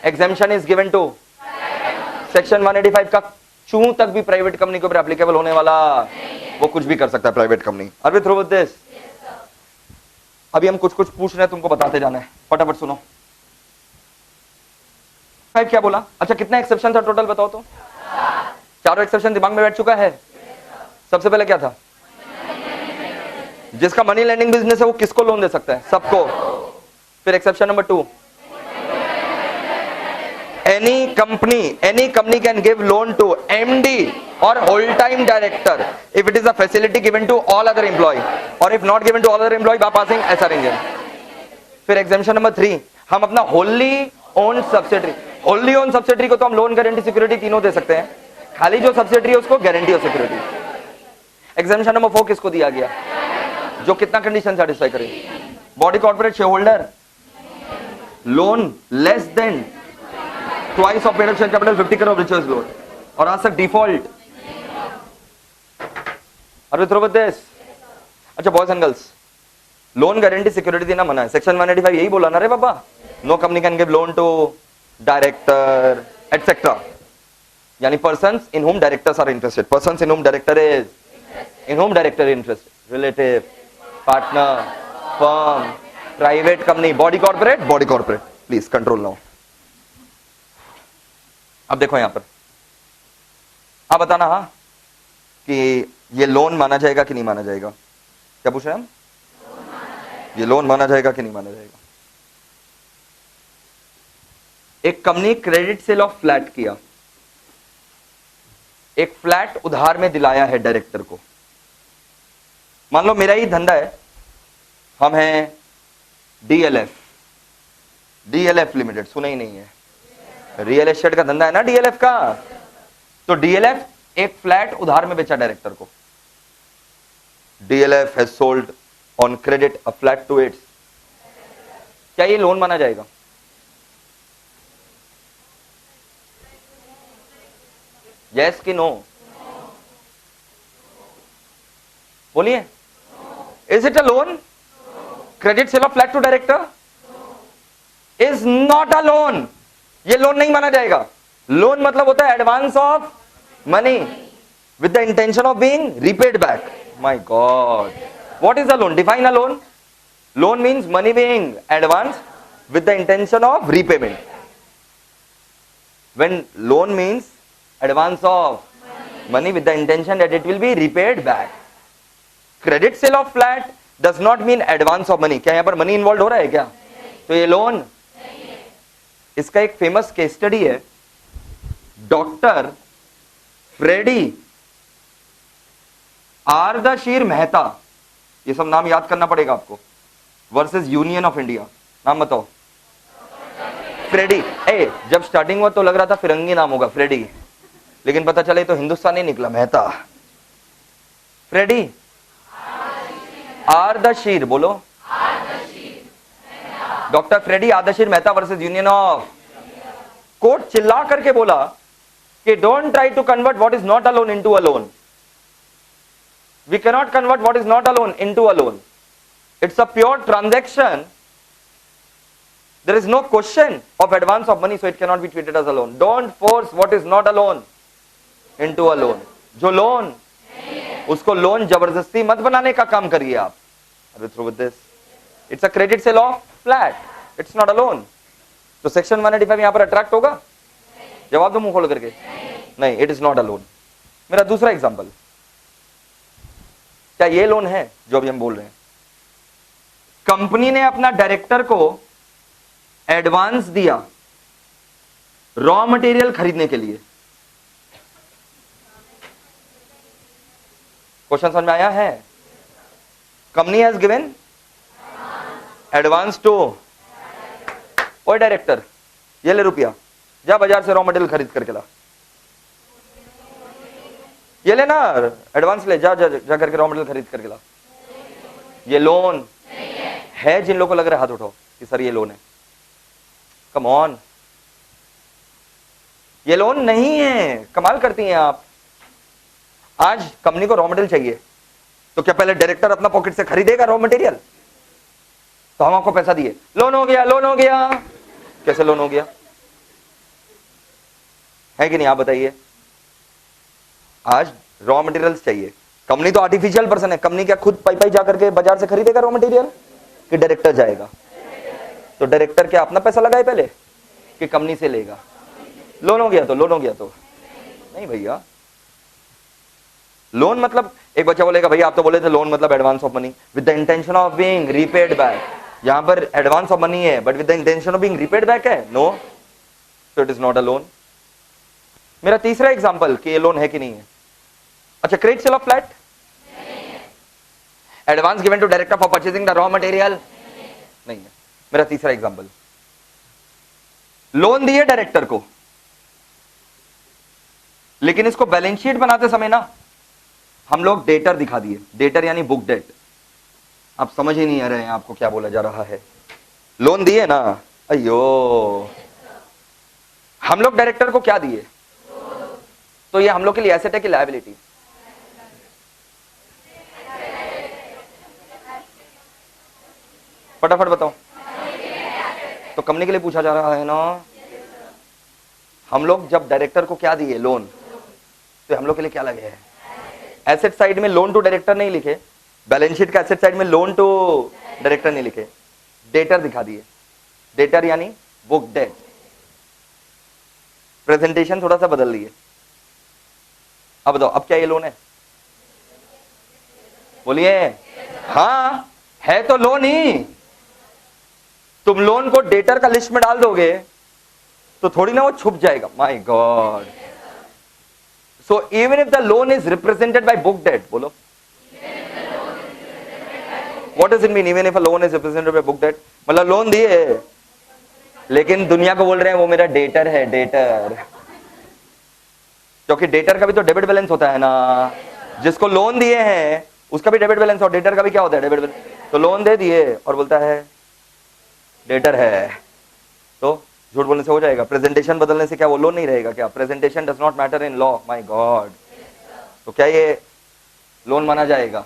exemption is given to section 185 का चूं तक भी private company के ऊपर applicable होने वाला, वो कुछ भी कर सकता है private company. Are we through with this? अभी हम कुछ कुछ पूछ रहे हैं, तुमको बताते जाना है, फटाफट सुनो। फाइव क्या बोला? अच्छा कितना एक्सेप्शन था टोटल बताओ तो? चारों एक्सेप्शन दिमाग में बैठ चुका है? सबसे पहले क्या था? जिसका मनी लेंडिंग बिजनेस है वो किसको लोन दे सकता है? सबको। फिर exception number 2, any company can give loan to MD or whole time director if it is a facility given to all other employee, or if not given to all other employee by passing SR engine. फिर exemption number 3, हम अपना wholly owned subsidiary को तो हम loan guarantee security तीनों दे सकते हैं, खाली जो सब्सिडरी है उसको गारंटी और सिक्योरिटी। एग्जामिशन नंबर 4 किसको दिया गया? जो कितना कंडीशन सेटिस्फाई करे? Body corporate shareholder, loan less than twice of paid share capital 50 crore रिचर्स लोन, और आज तक डिफॉल्ट। अरे थ्रो विद दिस। अच्छा boys and girls, loan guarantee security देना मना है, सेक्शन 185 यही बोला ना रे बाबा। No company can give loan to director etcetera, यानी persons in whom directors are interested, persons in whom director is interested, relative, partner, firm, private company, body corporate, please control now। अब देखो यहां पर, आप बताना हाँ कि ये लोन माना जाएगा कि नहीं माना जाएगा? क्या पूछ रहे हैं हम? ये लोन माना जाएगा कि नहीं माना जाएगा? एक company credit sale of flat किया, एक फ्लैट उधार में दिलाया है डायरेक्टर को। मान लो मेरा ही धंधा है, हम हैं डीएलएफ लिमिटेड, सुना ही नहीं है, रियल एस्टेट का धंधा है ना डीएलएफ का। तो डीएलएफ एक फ्लैट उधार में बेचा डायरेक्टर को। DLF has sold on credit a flat to its, क्या ये लोन माना जाएगा? यस कि नो? बोलिए। Is it a loan? Credit sale of flat to director is not a loan, ये लोन नहीं माना जाएगा। लोन मतलब होता है advance of money with the intention of being repaid back. My God, what is a loan? Define a loan. Loan means money being advance with the intention of repayment. When loan means advance of money with the intention that it will be repaid back. Credit sale of flat does not mean advance of money. क्या यहां पर money involve हो रहा है क्या? तो ये loan, इसका एक फेमस केस स्टडी है, डॉक्टर फ्रेडी आर्दशीर मेहता, ये सब नाम याद करना पड़ेगा आपको, वर्सेस यूनियन ऑफ इंडिया। नाम बताओ। फ्रेडी, जब स्टार्टिंग हुआ तो लग रहा था फिरंगी नाम होगा फ्रेडी, लेकिन पता चले तो हिंदुस्तानी निकला, मेहता। फ्रेडी आर्दशीर, बोलो। Doctor Freddy Ardeshir Mehta versus union of. Court चिल्ला करके बोला कि don't try to convert what is not a loan into a loan. We can not convert what is not a loan into a loan. It's a pure transaction. There is no question of advance of money, so it cannot be treated as a loan. Don't force what is not a loan into a loan. जो loan, उसको loan जबरदस्ती मत बनाने का काम करिए आप। Are you through with this? It's a credit sale of flat. It's not a loan. तो सेक्शन 185 यहां पर अट्रैक्ट होगा? जवाब दो मुंह खोल करके। नहीं, it is not a loan. मेरा दूसरा एग्जांपल, क्या ये लोन है जो अभी हम बोल रहे हैं? कंपनी ने अपना डायरेक्टर को एडवांस दिया रॉ मटेरियल खरीदने के लिए। क्वेश्चन समझ में आया है? Company has given advance to, ओए डायरेक्टर ये ले रुपया, जा बाजार से रॉ मटेरियल खरीद करके ला। ये ले ना, एडवांस ले, जा जा जा करके रॉ मटेरियल खरीद करके ला। ये लोन है? जिन लोगों को लग रहा है हाथ उठाओ कि सर ये लोन है। कम ऑन, ये लोन नहीं है। कमाल करती हैं आप। आज कंपनी को रॉ मटेरियल चाहिए तो क्या पहले डायरेक्टर अपना पॉकेट से खरीदेगा रॉ मटेरियल? तो हम आपको पैसा दिए, लोन हो गया, लोन हो गया। कैसे लोन हो गया? है कि नहीं? आप बताइए। आज रॉ मटेरियल्स चाहिए, कंपनी तो आर्टिफिशियल पर्सन है, कंपनी क्या खुद पाई पाई जाकर के बाजार से खरीदेगा रॉ मटेरियल, कि डायरेक्टर जाएगा? तो डायरेक्टर क्या अपना पैसा लगाए पहले, कि कंपनी से लेगा? लोन हो गया तो, लोन हो गया तो नहीं भैया। लोन मतलब, एक बच्चा बोलेगा भैया आप तो बोले थे लोन मतलब advance of money with the intention of being repaid back. यहां पर एडवांस ऑफ मनी है but with the intention of being repaid back है, no, so it is not a loan. मेरा तीसरा एग्जांपल कि ये लोन है कि नहीं है। अच्छा, credit sale of flat, advance given to director for purchasing the raw material, नहीं है। मेरा तीसरा एग्जांपल, लोन दिए डायरेक्टर को, लेकिन इसको बैलेंस शीट बनाते समय ना हम लोग डेटर दिखा दिए। डेटर यानी बुक डेट। आप समझ ही नहीं आ रहे हैं आपको क्या बोला जा रहा है। लोन दिए ना, अयो, हम लोग डायरेक्टर को क्या दिए? तो ये हम लोग के लिए एसेट है कि लायबिलिटी? फटाफट बताओ। तो कंपनी के लिए पूछा जा रहा है ना। हम लोग जब डायरेक्टर को क्या दिए? लोन। तो हम लोग के लिए क्या लगे है? एसेट साइड में लोन टू डायरेक्टर नहीं लिखे, बैलेंस शीट का एसेट साइड में लोन टू डायरेक्टर नहीं लिखे, डेटर दिखा दिए। डेटर यानी बुक डेट। प्रेजेंटेशन थोड़ा सा बदल दिए। अब बताओ, अब क्या ये लोन है? बोलिए। हाँ है तो लोन ही। तुम लोन को डेटर का लिस्ट में डाल दोगे तो थोड़ी ना वो छुप जाएगा। My god. So even if the loan is represented by book debt, बोलो what does it mean? Even if a loan is represented by book debt मतलब लोन दिए लेकिन दुनिया को बोल रहे हैं वो मेरा डेटर है, डेटर। क्योंकि डेटर का भी तो डेबिट बैलेंस होता है ना। जिसको लोन दिए हैं उसका भी डेबिट बैलेंस और डेटर का भी क्या होता है? Debit balance. तो लोन दे दिए और बोलता है डेटर है, तो झूठ बोलने से हो जाएगा? प्रेजेंटेशन बदलने से क्या वो लोन नहीं रहेगा क्या? Presentation does not matter in law. My God. तो क्या ये लोन माना जाएगा?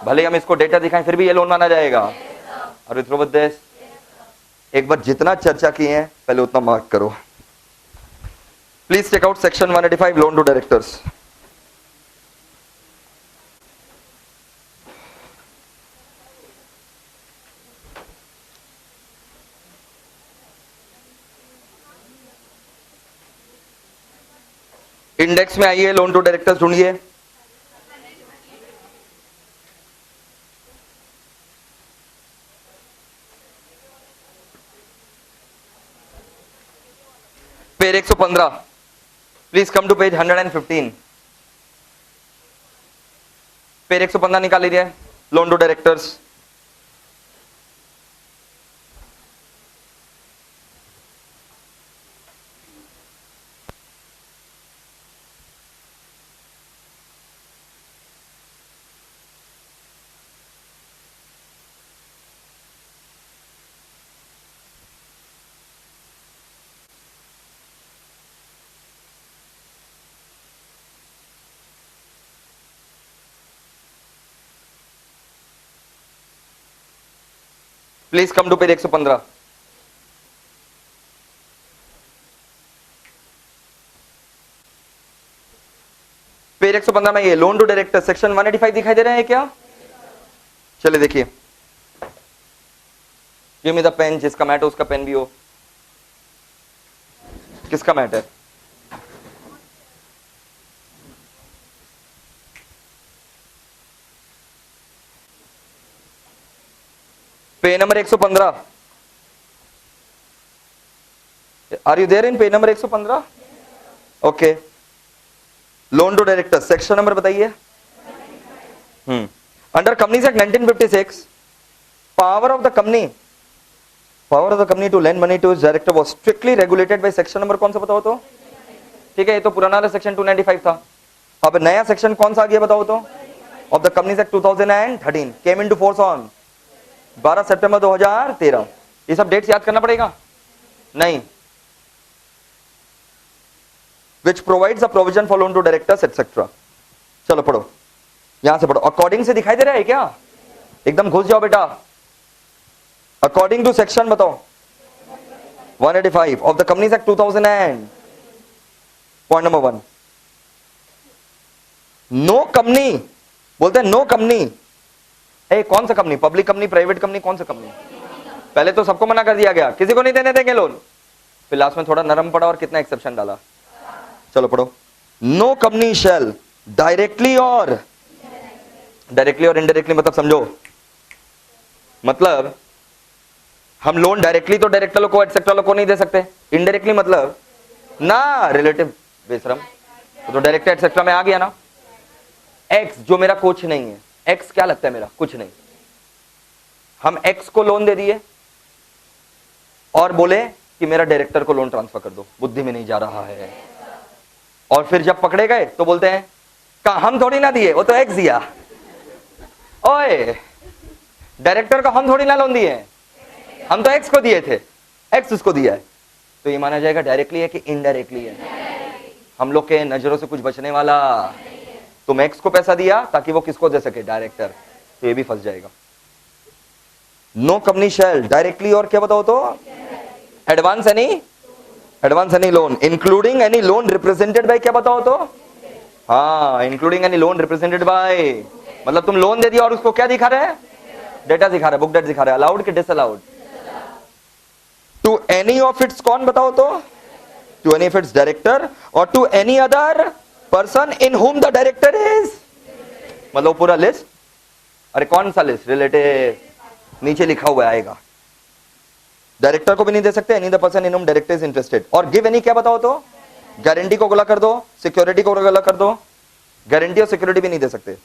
भले हम इसको डेटा दिखाएं फिर भी ये लोन माना जाएगा? और विथ विद दिस, एक बार जितना चर्चा किए हैं पहले उतना मार्क करो। Please take out section 185 loan to directors. Index में आइए, लोन टू डायरेक्टर्स ढूंढिए। Page 115। Please come to page 115। Page 115 निकाल लीजिए, loan to directors. Please come to page 115। Page 115 में ये लोन टू डायरेक्टर सेक्शन 185 दिखाई दे रहे हैं क्या? चलिए देखिए, गिव मी द पेन। जिसका मैट है उसका पेन भी हो। किसका मैट है? Page number 115। Are you there in page number 115? Okay, loan to director section number बताइए। Under companies act 1956, power of the company to lend money to his director was strictly regulated by section number कौन सा बताओ तो? ठीक है, ये तो पुराना वाला सेक्शन 295 था। अब नया सेक्शन कौन सा आ गया बताओ तो? Of the companies act 2013 came into force on 12 सितंबर 2013। ये सब डेट्स याद करना पड़ेगा? नहीं। Which provides a provision for loan to directors etcetera. चलो पढ़ो, यहां से पढ़ो। अकॉर्डिंग से दिखाई दे रहा है क्या? एकदम घुस जाओ बेटा। अकॉर्डिंग टू सेक्शन बताओ 185 of the companies act 2000 and point number 1, no company, बोलते हैं नो कंपनी, ए कौन सा company, public company, private company, कौन सा कंपनी? पहले तो सबको मना कर दिया गया, किसी को नहीं देने देंगे लोन, फिर लास्ट में थोड़ा नरम पड़ा और कितना एक्सेप्शन डाला। चलो पढ़ो, नो कंपनी शैल डायरेक्टली और इनडायरेक्टली मतलब समझो, मतलब हम लोन डायरेक्टली तो डायरेक्टर को एटसेट्रा को नहीं दे सकते, इनडायरेक्टली मतलब ना रिलेटिव बेशरम, तो डायरेक्ट एटसेट्रा में आ गया ना। एक्स जो मेरा कुछ नहीं है, एक्स क्या लगता है मेरा कुछ नहीं, हम एक्स को लोन दे दिए और बोले कि मेरा डायरेक्टर को लोन ट्रांसफर कर दो, बुद्धि में नहीं जा रहा है, और फिर जब पकड़े गए तो बोलते हैं कहा हम थोड़ी ना दिए, वो तो एक्स दिया। ओए डायरेक्टर को हम थोड़ी ना लोन दिए, हम तो एक्स को दिए थे, एक्स उसको दिया है, तो ये माना जाएगा डायरेक्टली है कि इनडायरेक्टली है? हम लोग के नजरों से कुछ बचने वाला, तुम एक्स को पैसा दिया ताकि वो किसको दे सके, डायरेक्टर, तो ये भी फंस जाएगा। नो कंपनी शैल डायरेक्टली और क्या बताओ तो advance any loan including any loan represented bye, क्या बताओ तो हाँ including any loan represented bye, मतलब तुम लोन दे दिया और उसको क्या दिखा रहे हैं, डेटा दिखा रहा है, बुक डेट दिखा रहा है, अलाउड कि disallowed, to any of its, कौन बताओ तो, to any of its director or to any other person in whom the director is, मतलब पूरा लिस्ट, अरे कौन सा लिस्ट, रिलेटिव, नीचे लिखा हुआ आएगा, डायरेक्टर को भी नहीं दे सकते, any the person in home director is interested, और गिव एनी क्या बताओ तो, गारंटी को गुला कर दो, सिक्योरिटी को गुला कर दो, गारंटी और सिक्योरिटी भी नहीं दे सकते,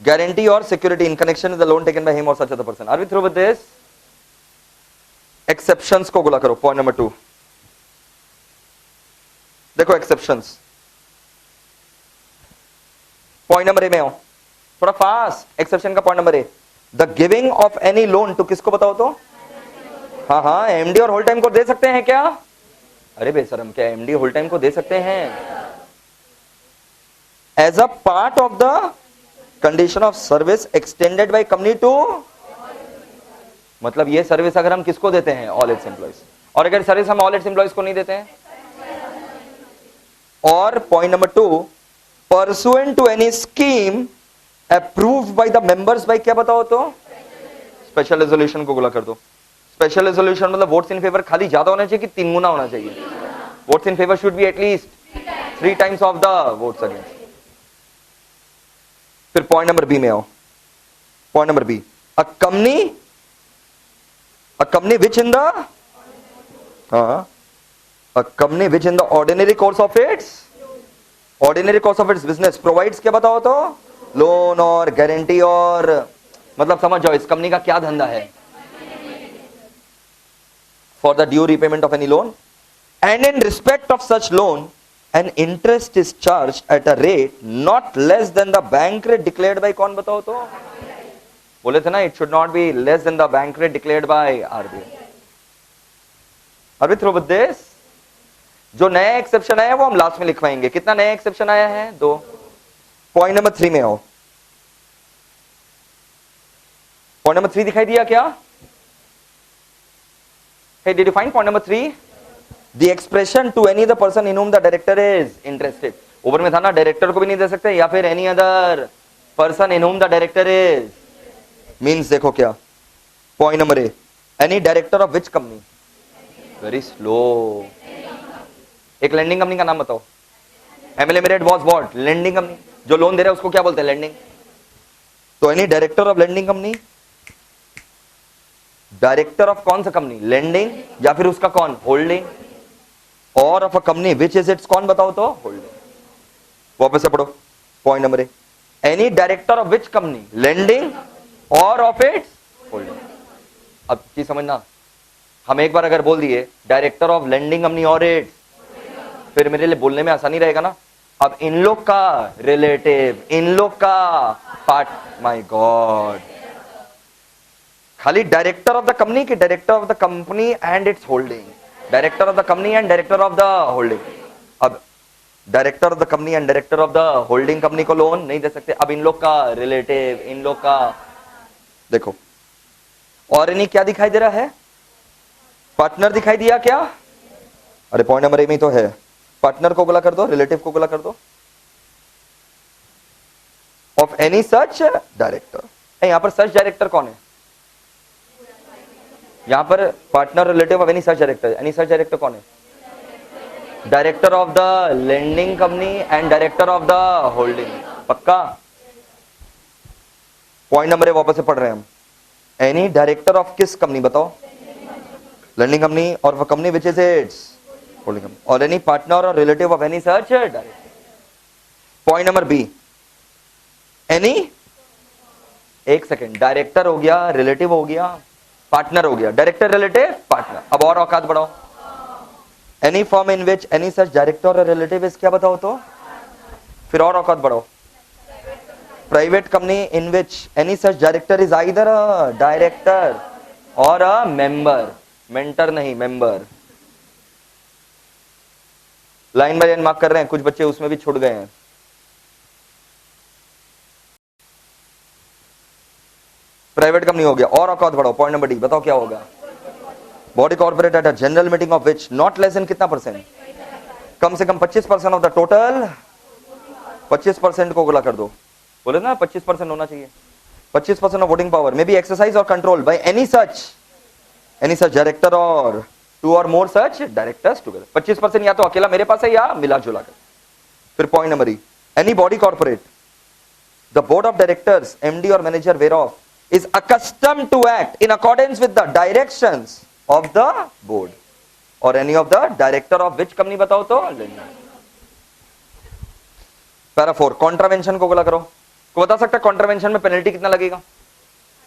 गारंटी और security in connection with the loan taken by him or such other person. Are we through with this? Exceptions को गुला करो, पॉइंट नंबर 2, देखो एक्सेप्शंस, पॉइंट नंबर ए में आओ, थोड़ा फास्ट, एक्सेप्शन का point number A, the giving of any loan to, किसको बताओ तो, हाँ एमडी और होल टाइम को दे सकते हैं क्या, अरे बेशरम क्या एमडी होल टाइम को दे सकते हैं, as a part of the condition of service extended by company to, मतलब ये सर्विस अगर हम किसको देते हैं, ऑल इट्स एम्प्लॉइज, और अगर सर्विस हम ऑल इट्स एम्प्लॉइज को नहीं देते हैं, और point number 2, pursuant to any scheme approved by the members by, क्या बताओ तो स्पेशल रेजोल्यूशन को गुला कर दो, स्पेशल रेजोल्यूशन मतलब वोट्स इन फेवर खाली ज्यादा होना चाहिए कि 3 गुना होना चाहिए, votes in favour should be at least 3 times of the votes against. फिर पॉइंट नंबर बी में आओ, point number B, a company which in the, a company which in the ordinary course of its business provides, क्या बताओ तो loan और guarantee, और मतलब समझ जाओ इस कंपनी का क्या धंधा है, for the due repayment of any loan and in respect of such loan an interest is charged at a rate not less than the bank rate declared by, कौन बताओ तो, बोले थे ना it should not be less than the bank rate declared by RBI। Are we through with this? जो नया exception आया है वो हम लास्ट में लिखवाएंगे, कितना नया एक्सेप्शन आया है, 2। पॉइंट नंबर 3 में आओ, पॉइंट नंबर 3 दिखाई दिया क्या, hey did you find point number 3? the expression to any other person in whom the director is interested, ऊपर में था ना डायरेक्टर को भी नहीं दे सकते, या फिर any other person in whom the director is, means देखो क्या, point number A, any director of which company, very slow, एक लेंडिंग कंपनी का नाम बताओ, MLA merit was what, lending company, जो लोन दे रहा है उसको क्या बोलते हैं, लेंडिंग, तो any director of lending company, director of कौन सा कंपनी, लेंडिंग, या फिर उसका कौन, होल्डिंग, और of a company which is it's, कौन बताओ तो, होल्डिंग। वापस से पढ़ो, point number A, any director of which company, lending और ऑफ इट्स होल्डिंग। अब चीज समझना, हम एक बार अगर बोल दिए डायरेक्टर ऑफ लेंडिंग कंपनी और इट्स, फिर मेरे लिए बोलने में आसानी रहेगा ना, अब इन लोग का रिलेटिव, इन लोग का पार्ट, माय गॉड, खाली डायरेक्टर ऑफ द कंपनी की director of the company and its holding, director of the company and director of the holding. अब director of the company and director of the holding company को loan नहीं दे सकते, अब इन लोग का relative, इन लोग का, देखो और नहीं क्या दिखाई दे रहा है? पार्टनर दिखाई दिया क्या? अरे पॉइंट नंबर ए में तो है। पार्टनर को गुला कर दो, रिलेटिव को गुला कर दो ऑफ एनी सच डायरेक्टर। यहां पर सच डायरेक्टर कौन है? यहां पर partner relative of any such director. Any such director कौन है? Director of the lending company and director of the holding. पक्का? पॉइंट नंबर ए वापस से पढ़ रहे हैं हम। एनी डायरेक्टर ऑफ किस कंपनी बताओ? लेंडिंग कंपनी और वो company which is its holding company, और एनी पार्टनर और relative of any such director. Point number B, any, एक सेकेंड, डायरेक्टर हो गया, रिलेटिव हो गया, पार्टनर हो गया, डायरेक्टर रिलेटिव पार्टनर। अब और औकात बढ़ाओ। Any form in which any such director or relative is क्या बताओ तो? फिर और औकात बढ़ाओ। Private company in which any such director is either a director or a member. Mentor नहीं, member. Line by line mark कर रहे हैं, कुछ बच्चे उसमें भी छूट गए हैं। प्राइवेट कंपनी हो गया, और औकात बढ़ाओ। पॉइंट नंबर डी बताओ क्या होगा? Body corporate at a general meeting of which not less than कितना परसेंट? कम से कम 25% ऑफ द टोटल। 25% को गुला कर दो। बोले ना 25% होना चाहिए। 25% of voting power may be exercise or control by any such director or two or more such directors together. 25% या तो अकेला मेरे पास है या मिला जुला कर। फिर point number E, any body corporate the board of directors MD or manager whereof is accustomed to act in accordance with the directions of the board or any of the director of which company बताओ तो? Para 4, contravention को बोला करो। को बता सकता है contravention में पेनल्टी कितना लगेगा?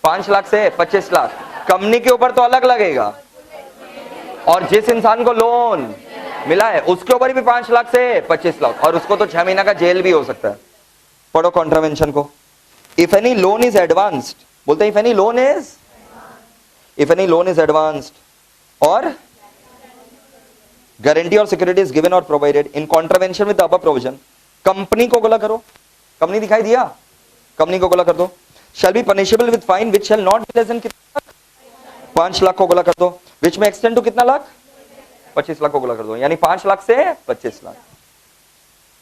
5 लाख से 25 लाख। कंपनी के ऊपर तो अलग लगेगा, और जिस इंसान को लोन मिला है उसके ऊपर भी 5 लाख से 25 लाख, और उसको तो 6 महीना का जेल भी हो सकता है। पढ़ो कॉन्ट्रावेंशन को। If any loan is advanced, बोलते हैं if any loan is advanced or guarantee or security is given or provided in contravention with the above provision, company को गोला करो। कंपनी दिखाई दिया? कंपनी को गोला कर दो। shall be punishable with fine which shall not be less than कितना? 5 लाख को गोला कर दो। which में extend to कितना लाख? 25 लाख को गोला कर दो, यानी 5 लाख से 25 lakh.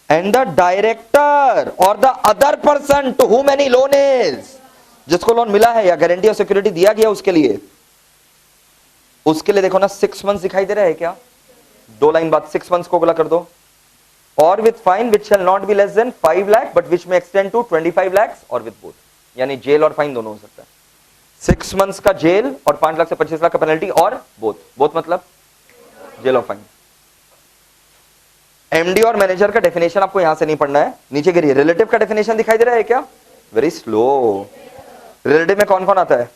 and the director or the other person to whom any loan is, जिसको लोन मिला है या गारंटी और सिक्योरिटी दिया गया उसके लिए देखो ना 6 मंथ्स दिखाई दे रहा है क्या? 2 लाइन बाद 6 मंथ्स को गुला कर दो। और with fine which shall not be less then 5 lakh but which में एक्सटेंड टू 25 लाख और विथ बोथ, यानी जेल और फाइन दोनों हो सकता है। 6 मंथ्स का जेल और 5 लाख से 25 लाख का पेनल्टी, और बोथ मतलब जेल और फाइन। एमडी और मैनेजर का डेफिनेशन आपको यहां से नहीं पढ़ना है, नीचे गिरिए। रिलेटिव का डेफिनेशन दिखाई दे रहा है क्या? Very slow. रिलेटिव में कौन कौन आता है?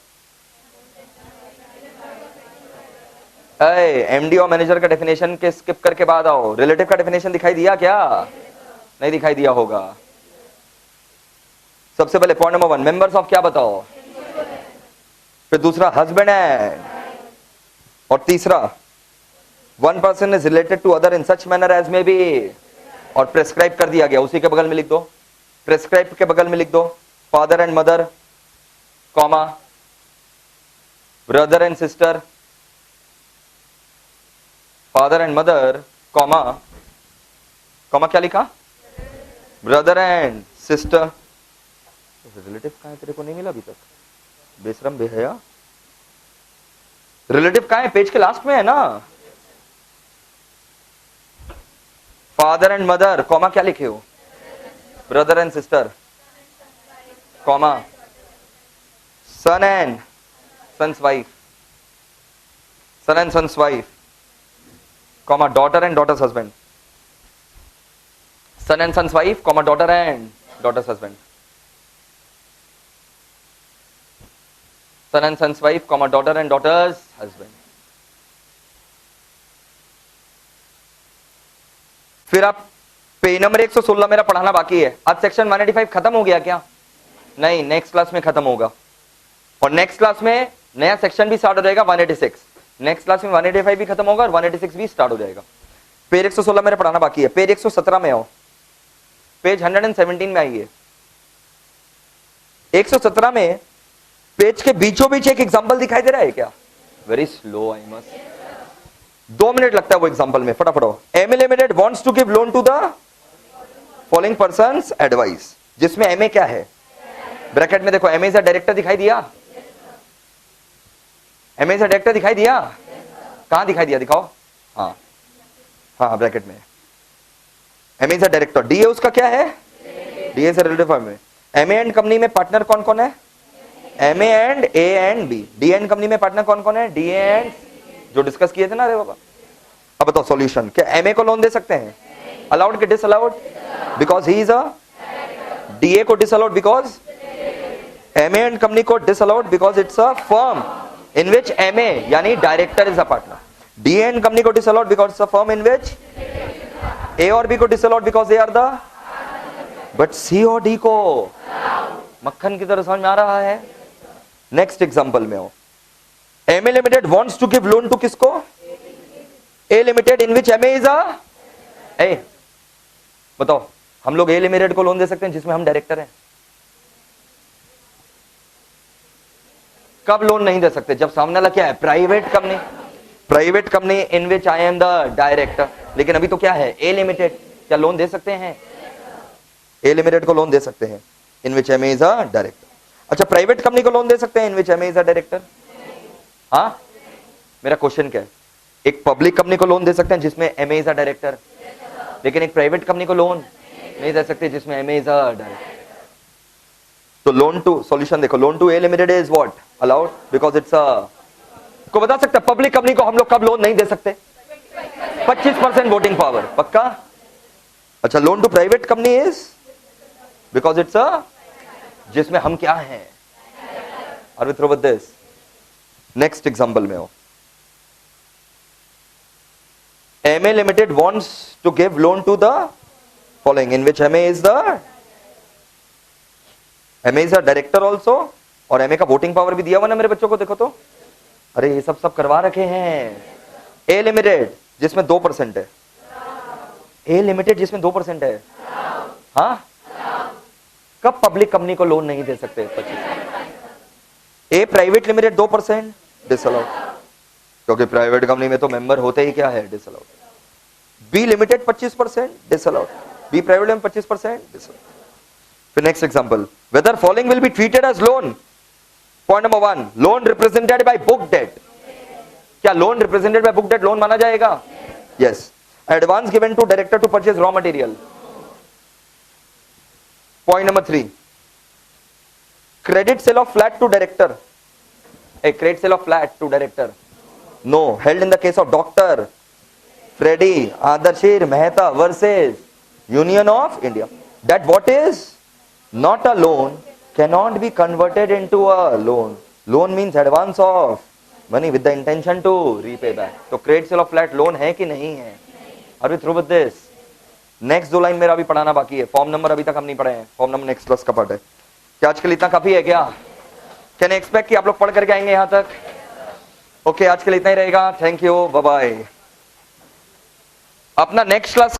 एमडी और मैनेजर का डेफिनेशन के स्किप करके बाद आओ। रिलेटिव का डेफिनेशन दिखाई दिया क्या? नहीं दिखाई दिया होगा। सबसे पहले पॉइंट नंबर 1, मेंबर्स ऑफ क्या बताओ? फिर दूसरा हस्बैंड एंड, और तीसरा one person is related to other in such manner as may be, और प्रेस्क्राइब कर दिया गया, उसी के बगल में लिख दो। प्रेस्क्राइब के बगल में लिख दो father and mother, comma brother and sister, father and mother, comma क्या लिखा? Brother and sister. रिलेटिव कहां है? तेरे को नहीं मिला अभी तक? बेशरम बेहया। रिलेटिव कहां है? पेज के लास्ट में है ना। फादर एंड मदर, कॉमा क्या लिखे हो? Brother and sister, comma son and sons wife, son and sons wife, comma daughter and daughters husband, son and sons wife, comma daughter and daughters husband, son and sons wife, comma daughter and daughters husband. फिर आप page number 116 मेरा पढ़ाना बाकी है। आज section 185 खत्म हो गया क्या? नहीं, नेक्स्ट क्लास में खत्म होगा, और नेक्स्ट क्लास में नया सेक्शन भी स्टार्ट हो जाएगा 186। नेक्स्ट क्लास में 185 भी खत्म होगा और 186 भी स्टार्ट हो जाएगा। पेज 116 मेरा पढ़ाना बाकी है। पेज 117 में आओ, पेज 117 में आइए। 117 में पेज के बीचों बीच एक एग्जांपल दिखाई दे रहा है क्या? Very slow, I must 2 minute लगता है वो एग्जांपल में, फटाफट। MA limited wants to give loan to the following persons advice, जिसमें एमए क्या है? ब्रैकेट में देखो, एमए इज अ डायरेक्टर दिखाई दिया? एमए इज अ डायरेक्टर दिखाई दिया? कहां दिखाई दिया, दिखाओ। हाँ हाँ, ब्रैकेट में MA is a director. DA उसका क्या है? डीए से रिलेटिव फॉर्म में। एमए एंड कंपनी में पार्टनर कौन कौन है? MA and A and B. D and company में पार्टनर कौन कौन है? डी एंड, जो डिस्कस किए थे ना, अरे बाबा। अब बताओ सॉल्यूशन, क्या एमए को लोन दे सकते हैं? अलाउड के disallowed? Because he is a. DA को disallowed because? MA and company को disallowed because it's a firm in which MA यानी director is a partner. DA and company को disallowed because it's a firm in which A और B को disallowed because they are the. But C और D को मक्खन की तरह समझ में आ रहा है? नेक्स्ट एग्जांपल में हो, MA limited wants to give loan to किसको? A limited in which MA is a. A बताओ, हम लोग ए लिमिटेड को लोन दे सकते हैं जिसमें हम डायरेक्टर हैं? कब लोन नहीं दे सकते? जब सामने वाला क्या है? Private company. Private company in which I am the director. लेकिन अभी तो क्या है? A limited. क्या लोन दे सकते हैं? ए लिमिटेड को लोन दे सकते हैं इन which MA is a director. अच्छा, प्राइवेट कंपनी को लोन दे सकते हैं इन which MA is a director? हाँ, मेरा क्वेश्चन क्या है? एक पब्लिक कंपनी को लोन दे सकते हैं जिसमें एमए इज अ डायरेक्टर, लेकिन एक प्राइवेट कंपनी को लोन नहीं दे सकते जिसमें एमए इज अ डायरेक्टर। तो लोन टू, सॉल्यूशन देखो, loan to A limited is what? Allowed because it's a. को बता सकते पब्लिक कंपनी को हम लोग कब लोन नहीं दे सकते? 25% वोटिंग पावर, पक्का? अच्छा, loan to private company is because it's a, जिसमें हम क्या हैं? Are we through with this? Next example में हो, MA limited wants to give loan to the following in which MA is the. MA is a director also, और MA का voting power भी दिया हुआ ना मेरे बच्चों को, देखो तो। अरे ये सब करवा रखे हैं। ए लिमिटेड जिसमें 2% है। ए लिमिटेड जिसमें 2% है। हाँ, कब पब्लिक कंपनी को लोन नहीं दे सकते? 25। ए प्राइवेट लिमिटेड 2% डिसअलाउड, क्योंकि प्राइवेट कंपनी में तो मेंबर होते ही क्या है? Disallowed. B limited 25% disallowed. B private में 25% डिसअलाउड। फिर next example, whether following will be treated as loan. Point number 1, loan represented by book debt. क्या loan represented by book debt loan माना जाएगा? Yes. Advance given to director to purchase raw material. Point number 3, credit sale of flat to director. A credit sale of flat to director, no. Held in the case of doctor Freddy Ardeshir Mehta versus union of India, that what is not a loan cannot be converted into a loan. Loan means advance of money with the intention to repay back. तो credit sale of flat loan है कि नहीं है? Are we through with this? Next 2 line मेरा अभी पढ़ाना बाकी है। फॉर्म नंबर अभी तक हम नहीं पढ़े हैं। फॉर्म नंबर नेक्स्ट क्लास का पार्ट है। क्या आज के लिए इतना काफी है क्या? कैन एक्सपेक्ट कि आप लोग पढ़ करके आएंगे यहां तक? ओके, आज के लिए इतना ही रहेगा। Thank you, bye bye. अपना नेक्स्ट क्लास